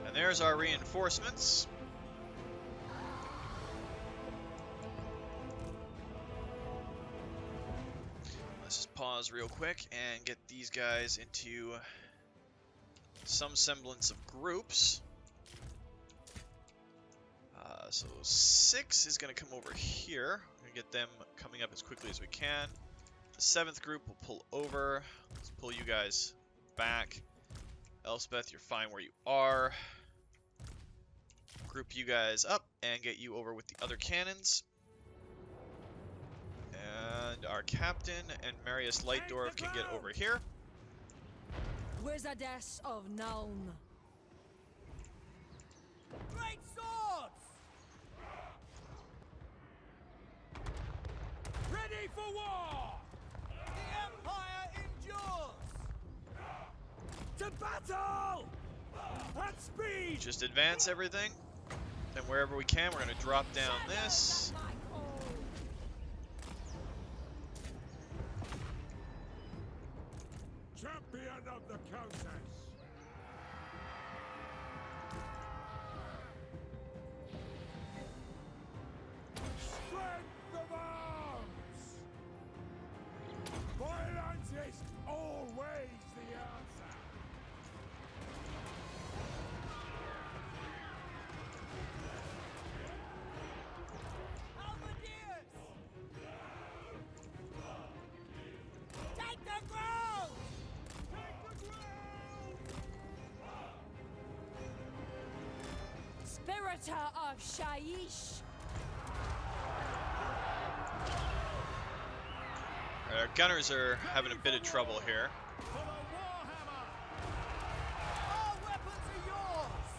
And there's our reinforcements. Let's just pause real quick and get these guys into some semblance of groups. So 6 is going to come over here. We're going to get them coming up as quickly as we can. The 7th group will pull over. Let's pull you guys back. Elspeth, you're fine where you are. Group you guys up and get you over with the other cannons. And our captain and Marius Lightdorf can get over here. Wizardess of Nuln. Great swords! Ready for war! The Empire endures! To battle! At speed! Just advance everything. And wherever we can, we're going to drop down this. Champion of the Countess. Strength of arms. Violence is always the answer. Halberdiers! Take the ground! Spiritor of Shaiish! Our gunners are having a bit of trouble here. For the Warhammer! Our weapons are yours!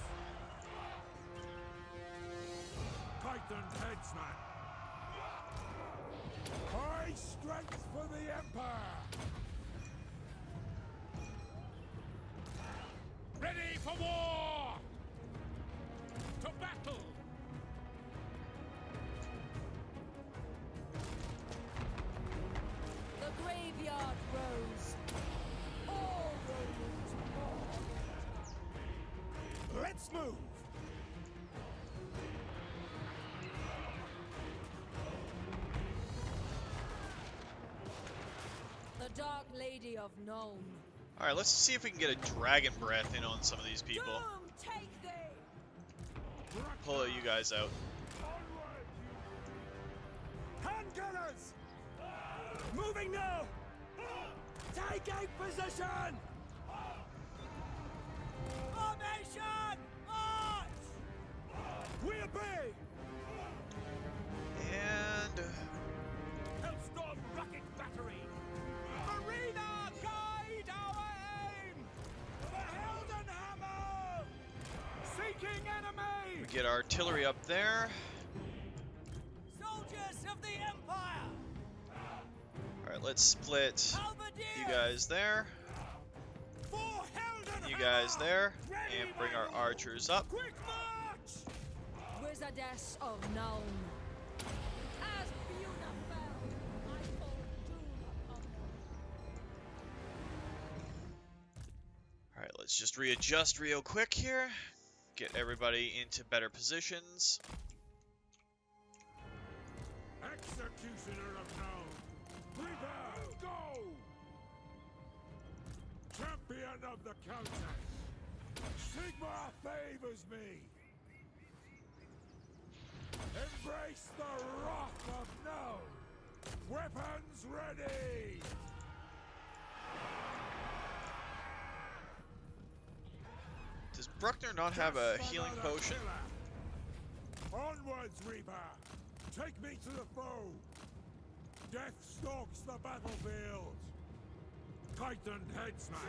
Titan headsman! High strength for the Empire! Ready for war! To battle! The graveyard rose. All Romans mourn. Let's move! The Dark Lady of Nuln. Alright, let's see if we can get a dragon breath in on some of these people. Doom take thee! Pull you guys out. Hand gunners! Moving now! Taking position! Formation! March! We obey! And Hellstorm rocket battery! Marina, guide our aim! The Helden Hammer! Seeking enemy! we get artillery up there. Soldiers of the Empire! Alright, let's split Halberdiers! you guys there, For Helden you guys Hammer! there, Ready, and bring our my lord! archers up. Quick march! Wizardess of Nuln. As Buna fell, I call doom upon them. Alright, let's just readjust real quick here. Get everybody into better positions. Executioner of Nuln! Prepare! Go! Champion of the Countess! Sigma favors me! Embrace the wrath of Nuln! Weapons ready! Bruckner not have a healing potion? Onwards, Reaper! Take me to the foe! Death stalks the battlefield! Titan headsman!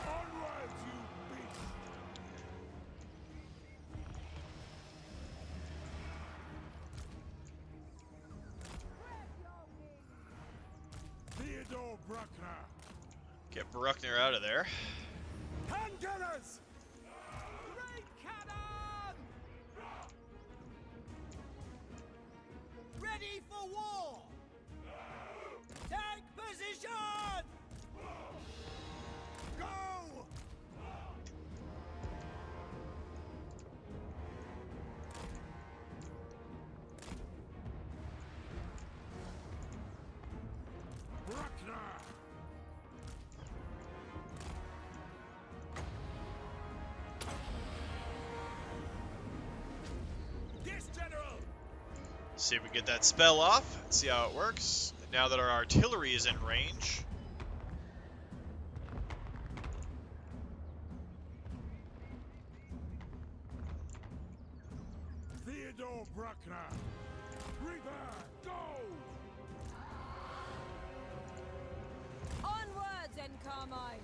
Onwards, you beast! Theodore Bruckner! Get Bruckner out of there. Handgunners! Great cannon! Ready for war! Take position! Go! Bruckner! Yes, General! See if we get that spell off, see how it works. Now that our artillery is in range. Theodore Bruckner! Reaper, go! Onwards, in Carmine!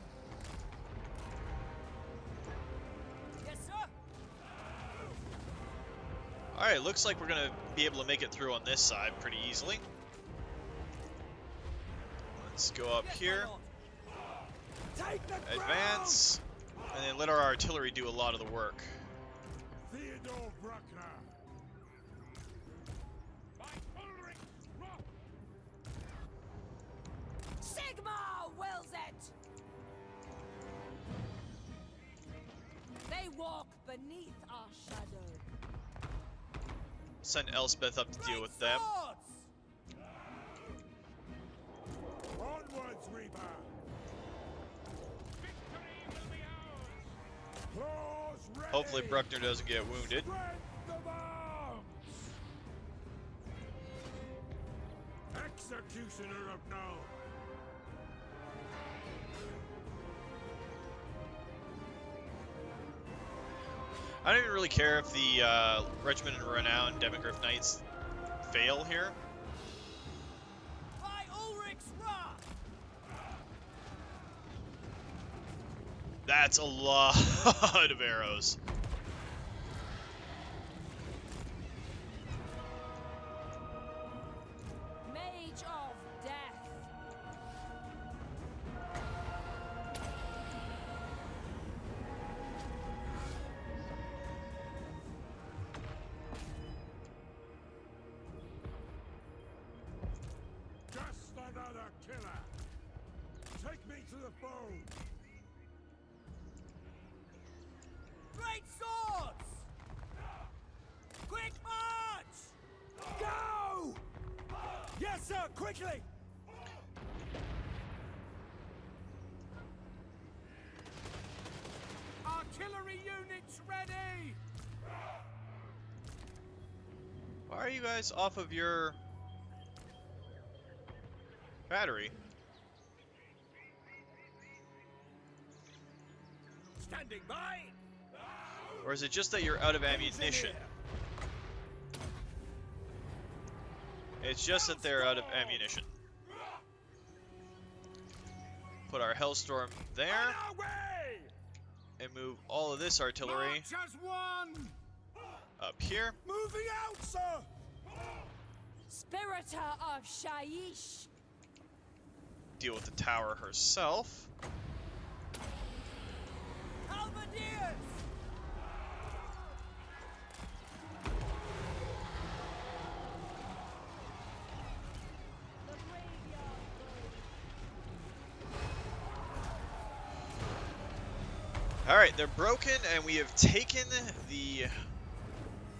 Yes, sir! Alright, looks like we're going to be able to make it through on this side pretty easily. Let's go up Yes, my here, lord. Take the advance, and then let our artillery do a lot of the work. Theodore Bruckner! Sigma wills it! They walk beneath our shadow. Send Elspeth up to deal with them. Swords! Onwards, Reaper! Claws ready! Hopefully Bruckner doesn't get wounded. Strength of arms! Executioner of no! I don't even really care if the Regiment and Renown Demogryph Knights fail here. By Ulrich's wrath! That's a lot of arrows. Mage of Death. Just another killer! Take me to the foe! Great swords! Quick march! Go! Yes, sir, quickly! Artillery units ready! Why are you guys off of your battery? Standing by! Or is it just that you're out of ammunition? It's just that they're out of ammunition. Put our Hellstorm there, On our way! and move all of this artillery March as one! up here. Moving out, sir! Spirita of Shaiish. Deal with the tower herself. Halberdiers! Alright, they're broken, and we have taken the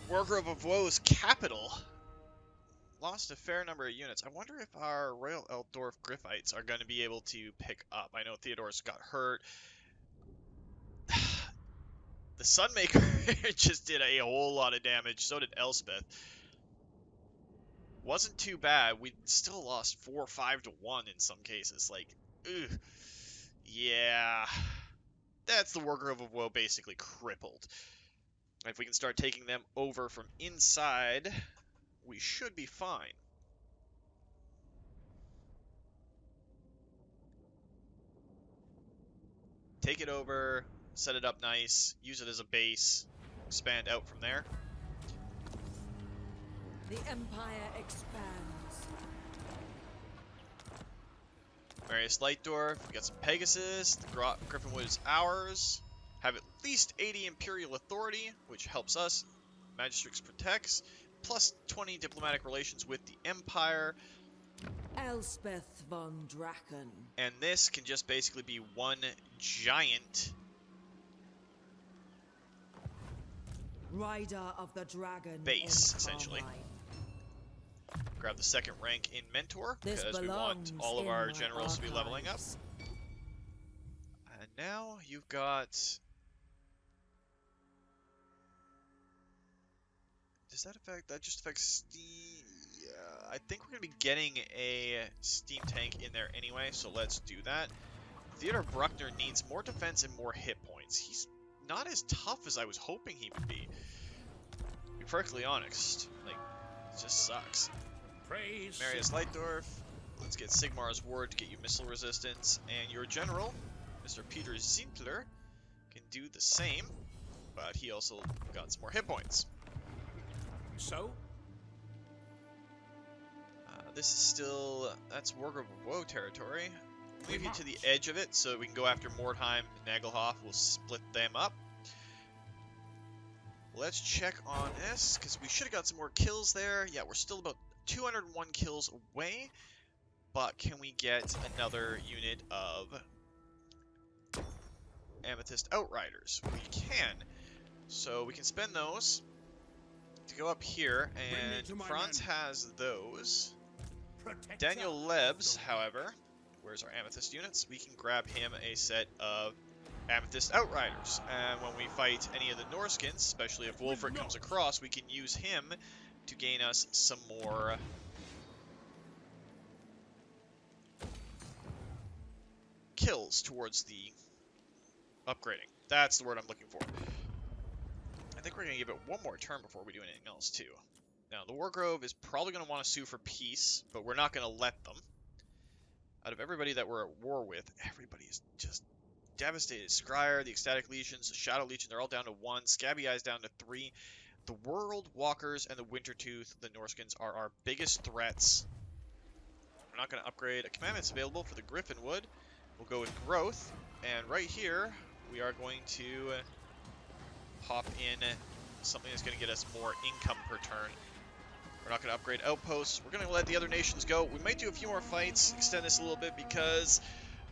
Wargrove of Woe's capital. Lost a fair number of units. I wonder if our Royal Eldorf Griffites are going to be able to pick up. I know Theodorus got hurt. The Sunmaker just did a whole lot of damage. So did Elspeth. Wasn't too bad. We still lost 4 or 5 to 1 in some cases. Like, ugh. Yeah. that's the Wargrove of Woe basically crippled. If we can start taking them over from inside, we should be fine. Take it over, set it up nice, use it as a base, expand out from there. The Empire expands. Marius Lightdorf, we got some Pegasus, the Griffinwood is ours. Have at least 80 Imperial Authority, which helps us. Magistrix protects, plus 20 diplomatic relations with the Empire. Elspeth von Drachen. And this can just basically be one giant Rider of the Dragon. base, in essentially. Carmine. Grab the second rank in Mentor, This because we want belongs all of in our my generals to be leveling up. archives. And now you've got... Does that affect... That just affects Steam... I think we're going to be getting a Steam tank in there anyway, so let's do that. Theodore Bruckner needs more defense and more hit points. He's not as tough as I was hoping he would be. To be perfectly honest. Like, it just sucks. Praise. Marius Lightdorf. Let's get Sigmar's Ward to get you missile resistance. And your general, Mr. Peter Zientler, can do the same. But he also got some more hit points. So? This is still... That's Wargrove of Woe territory. Move you to the edge of it so we can go after Mordheim and Nagelhoff. We'll split them up. Let's check on this, because we should have got some more kills there. Yeah, we're still about 201 kills away. But can we get another unit of Amethyst Outriders? We can. So we can spend those to go up here, and Franz has those. Protector Daniel of Lebs, the- however, where's our Amethyst units? We can grab him a set of Amethyst Outriders. And when we fight any of the Norscans, especially if Wolfric comes across, we can use him to gain us some more kills towards the upgrading. That's the word I'm looking for. I think we're going to give it one more turn before we do anything else, too. Now, the Wargrove is probably going to want to sue for peace, but we're not going to let them. Out of everybody that we're at war with, everybody is just devastated. Scryer, the Ecstatic Legions, the Shadow Legion, they're all down to 1. Scabby Eyes down to 3. The World Walkers and the Wintertooth, the Norscans, are our biggest threats. We're not going to upgrade. A commandment's available for the Griffinwood. We'll go with Growth. And right here, we are going to pop in something that's going to get us more income per turn. We're not going to upgrade outposts. We're going to let the other nations go. We might do a few more fights, extend this a little bit, because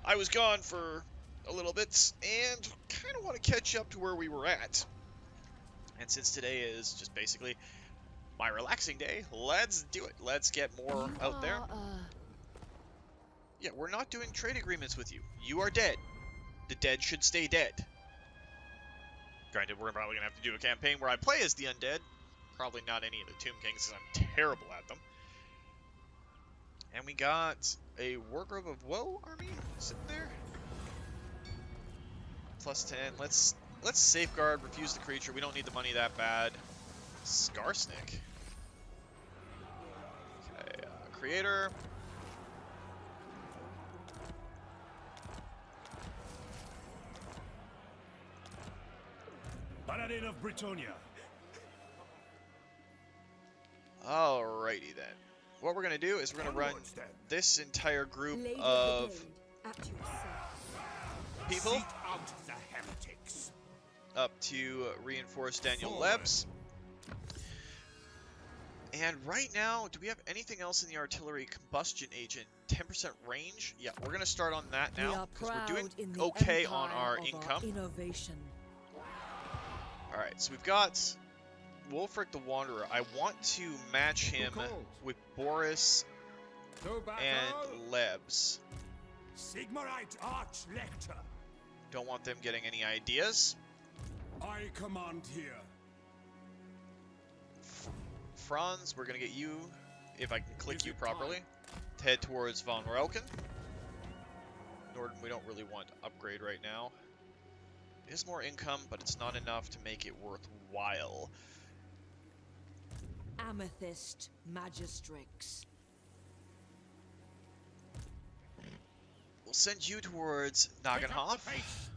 I was gone for a little bit and kind of want to catch up to where we were at. And since today is just basically my relaxing day, let's do it. Let's get more out there. Yeah, we're not doing trade agreements with you. You are dead. The dead should stay dead. Granted, we're probably going to have to do a campaign where I play as the undead. Probably not any of the Tomb Kings, because I'm terrible at them. And we got a Wargrove of Woe army sitting there. Plus 10. Let's safeguard, refuse the creature. We don't need the money that bad. Skarsnik. Okay, creator. Paladin of Britannia. Alrighty then. What we're going to do is we're going to run Onwards, then. this entire group Lady of Blade, at your service. people Seek out the heretics. up to reinforce Daniel Forward. Lebs. And right now, do we have anything else in the artillery? Combustion agent, 10% range? Yeah, we're going to start on that We now, are because we're proud doing in the okay on empire our of income. Innovation. Alright, so we've got Wolfric the Wanderer. I want to match him with Boris To battle! and Lebs. Sigmarite Archlector. Don't want them getting any ideas. I command here. Franz, we're going to get you, if I can click Is you it properly, to head towards Von Relken. Norden, we don't really want to upgrade right now. It is more income, but it's not enough to make it worthwhile. Amethyst Magistrix. We'll send you towards Pick up the Nagenhof, pace.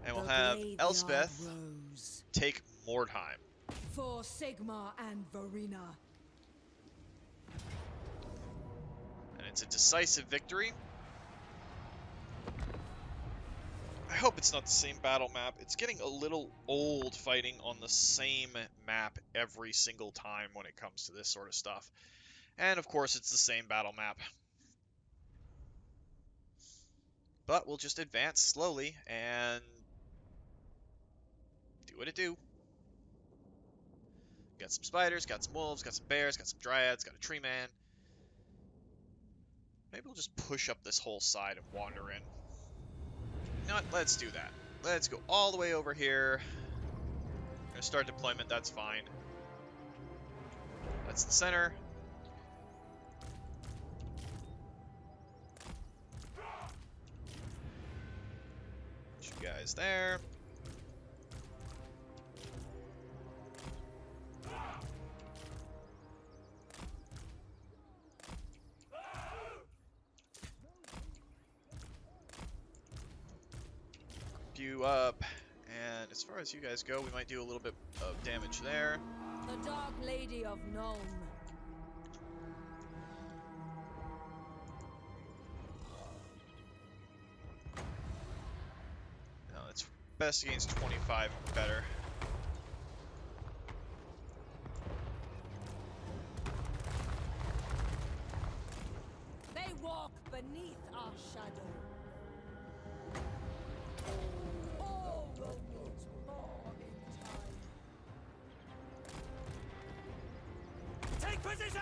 and we'll The have graveyard Elspeth rose take Mordheim. for Sigmar and Verena. And it's a decisive victory. I hope it's not the same battle map. It's getting a little old fighting on the same map every single time when it comes to this sort of stuff. And of course it's the same battle map. But we'll just advance slowly and do what it do. Got some spiders, got some wolves, got some bears, got some dryads, got a tree man. Maybe we'll just push up this whole side and wander in. You know what? Let's do that. Let's go all the way over here. We're gonna start deployment, that's fine. That's the center. Put you guys there. You up, and as far as you guys go, we might do a little bit of damage there. The Dark Lady of Nuln. No, it's best against 25 and better. They walk beneath our shadow. All will meet more in time. Take position!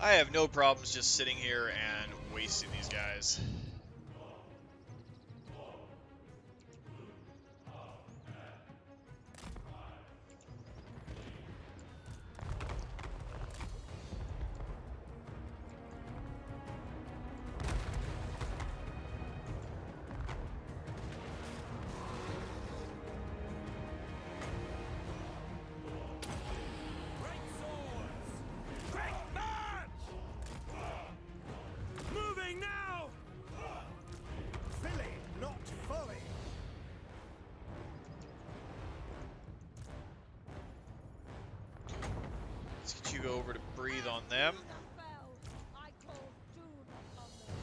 I have no problems just sitting here and wasting these guys. Great swords! Great march! Moving now! Filly, not folly! Let's get you over to breathe on them. The fell, I call doom upon them.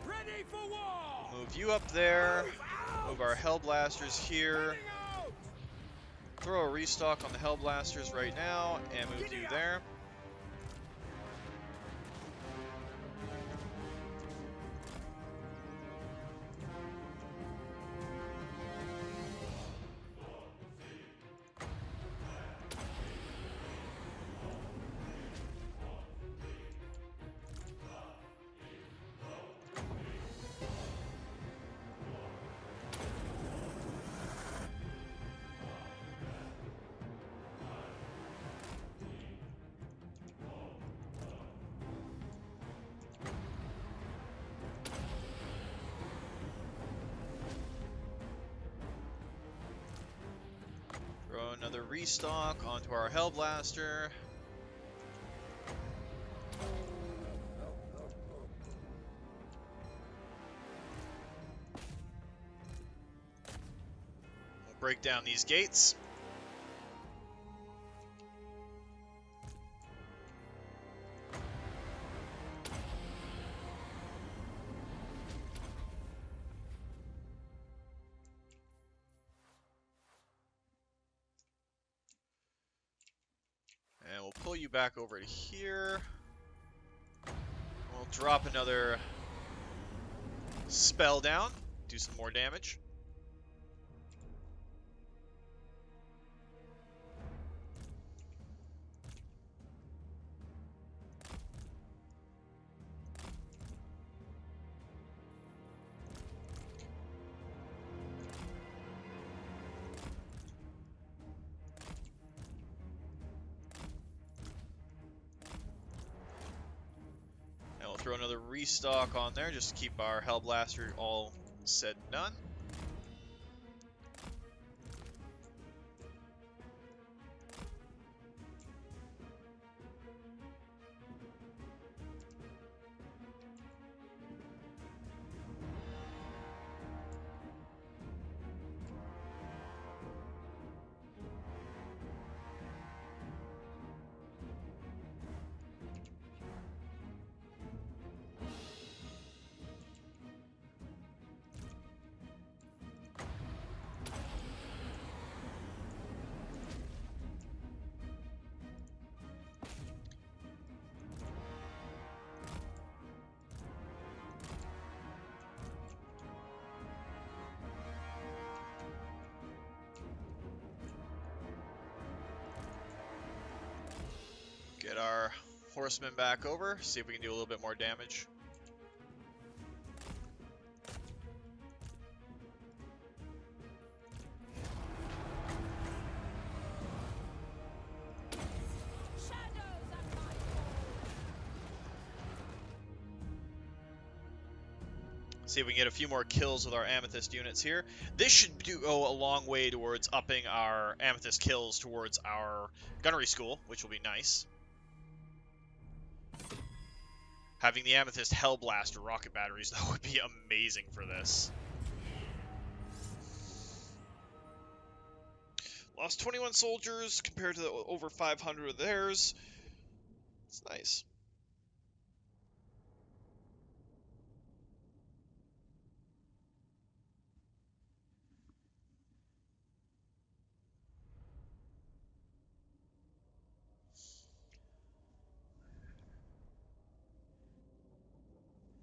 Ready for war! Move you up there. Move our Hellblasters here. Heading out! Throw a restock on the Hellblasters right now, and move you there. Throw another restock onto our Hellblaster. We'll break down these gates. And we'll pull you back over to here. We'll drop another spell down, do some more damage. throw another restock on there just to keep our Hellblaster all said and done. Get our horsemen back over, see if we can do a little bit more damage. See if we can get a few more kills with our Amethyst units here. This should go a long way towards upping our Amethyst kills towards our gunnery school, which will be nice. Having the Amethyst Hellblaster rocket batteries, though, would be amazing for this. Lost 21 soldiers compared to the over 500 of theirs. It's nice.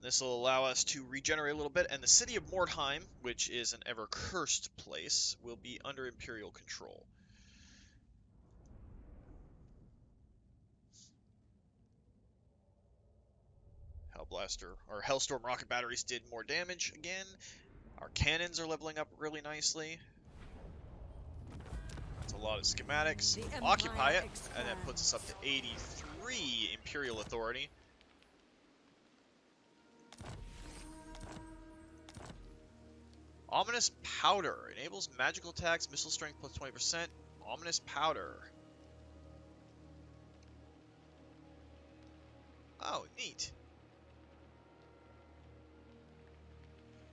This will allow us to regenerate a little bit, and the city of Mordheim, which is an ever-cursed place, will be under Imperial control. Hellblaster, or Hellstorm rocket batteries did more damage again. Our cannons are leveling up really nicely. That's a lot of schematics. Occupy it, and that puts us up to 83 Imperial authority. Ominous Powder. Enables magical attacks, missile strength plus 20%. Ominous Powder. Oh, neat.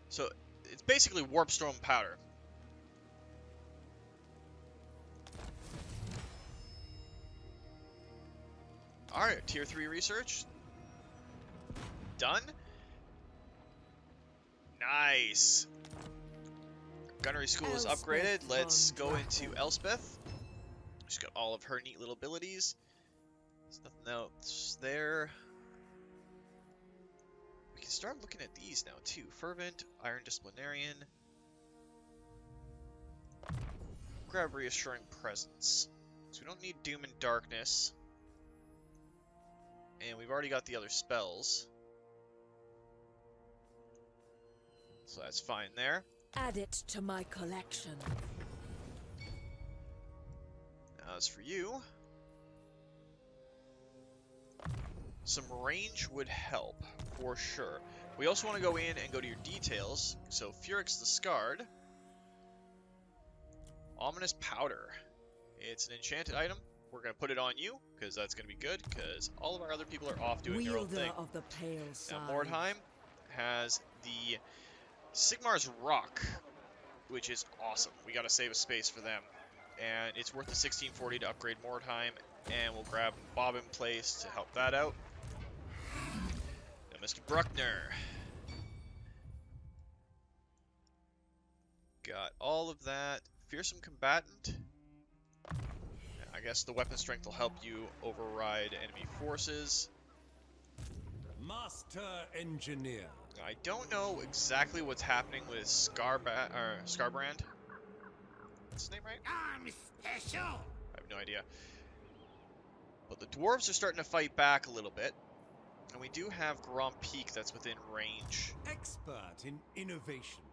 So, it's basically Warp Storm Powder. Alright, Tier 3 research. Done. Nice. Gunnery school is upgraded. Let's go into Elspeth. She's got all of her neat little abilities. There's nothing else there. We can start looking at these now too. Fervent, Iron Disciplinarian. Grab Reassuring Presence. So we don't need Doom and Darkness. And we've already got the other spells. So that's fine there. Add it to my collection. Now as for you, some range would help for sure. We also want to go in and go to your details. So Furix the Scarred, Ominous Powder. It's an enchanted item. We're going to put it on you because that's going to be good because all of our other people are off doing their own thing. Of the pale side. Now Mordheim has the Sigmar's Rock, which is awesome. We got to save a space for them. And it's worth the 1640 to upgrade Mordheim, and we'll grab Bob in place to help that out. Now Mr. Bruckner. Got all of that. Fearsome Combatant. I guess the weapon strength will help you override enemy forces. Master Engineer. I don't know exactly what's happening with Scarbrand. What's his name, right? I'm special. I have no idea. But the dwarves are starting to fight back a little bit. And we do have Grand Peak that's within range. Expert in innovation.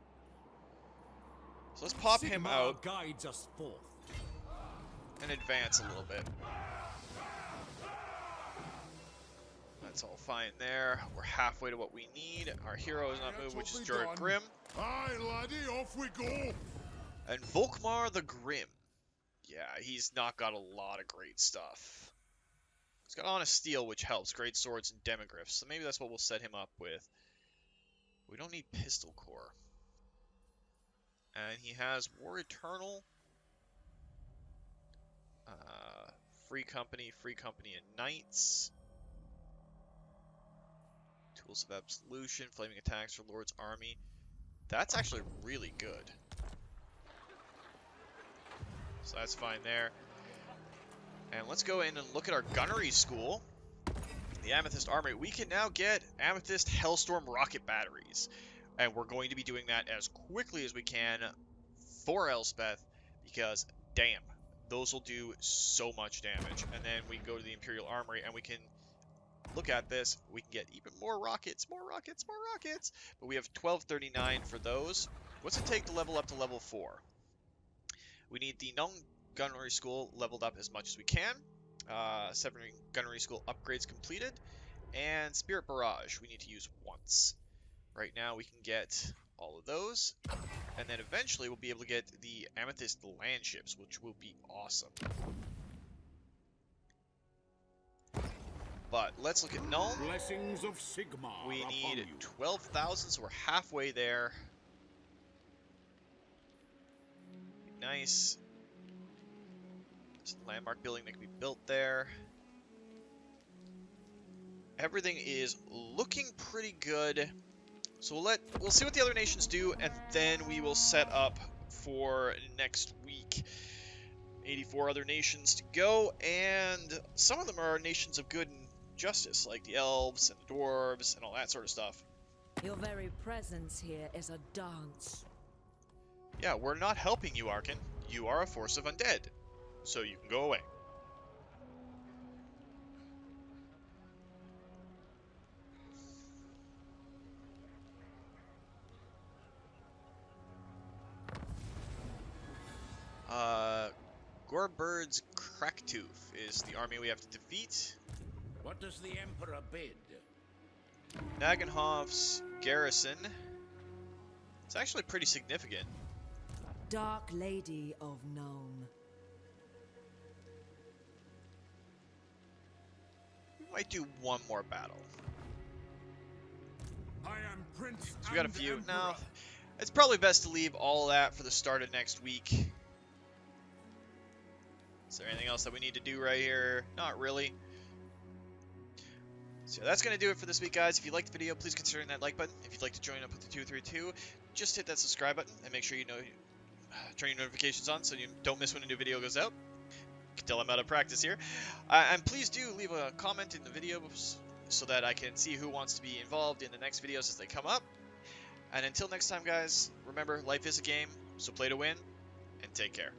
So let's pop him Sigmar out guides us forth. and advance a little bit. That's all fine there. We're halfway to what we need. Our hero is not moved, which is Done. Grim. Aye, laddie, off we go. And Volkmar the Grim. Yeah, he's not got a lot of great stuff. He's got Honest Steel, which helps. Great swords and demogryphs. So maybe that's what we'll set him up with. We don't need Pistol Core. And he has War Eternal. Free Company, and Knights. Tools of Absolution, Flaming Attacks for Lord's Army. That's actually really good. So that's fine there. And let's go in and look at our gunnery school. The Amethyst Armory. We can now get Amethyst Hellstorm rocket batteries. And we're going to be doing that as quickly as we can for Elspeth. Because, damn, those will do so much damage. And then we go to the Imperial Armory and we can look at this. We can get even more rockets. But we have 1239 for those. What's it take to level up to level 4? We need the non-gunnery school leveled up as much as we can. 7 gunnery school upgrades completed. And Spirit Barrage we need to use once. Right now we can get all of those. And then eventually we'll be able to get the Amethyst land ships, which will be awesome. But let's look at Null. Blessings of Sigmar. We upon need you. 12,000, so we're halfway there. Nice. There's a landmark building that can be built there. Everything is looking pretty good. So we'll see what the other nations do, and then we will set up for next week. 84 other nations to go, and some of them are nations of good and justice, like the elves and the dwarves and all that sort of stuff. Your very presence here is a dance. Yeah, we're not helping you, Arkan. You are a force of undead, so you can go away. Gorbird's Cracktooth is the army we have to defeat. What does the Emperor bid? Nagenhoff's garrison. It's actually pretty significant. Dark Lady of Nome. We might do one more battle. I am Prince. So we got a and few. Emperor. No, it's probably best to leave all that for the start of next week. Is there anything else that we need to do right here? Not really. So that's going to do it for this week, guys. If you liked the video, please consider that like button. If you'd like to join up with the 232, just hit that subscribe button and make sure you turn your notifications on so you don't miss when a new video goes out. You can tell I'm out of practice here. And please do leave a comment in the video so that I can see who wants to be involved in the next videos as they come up. And until next time, guys, remember, life is a game, so play to win, and take care.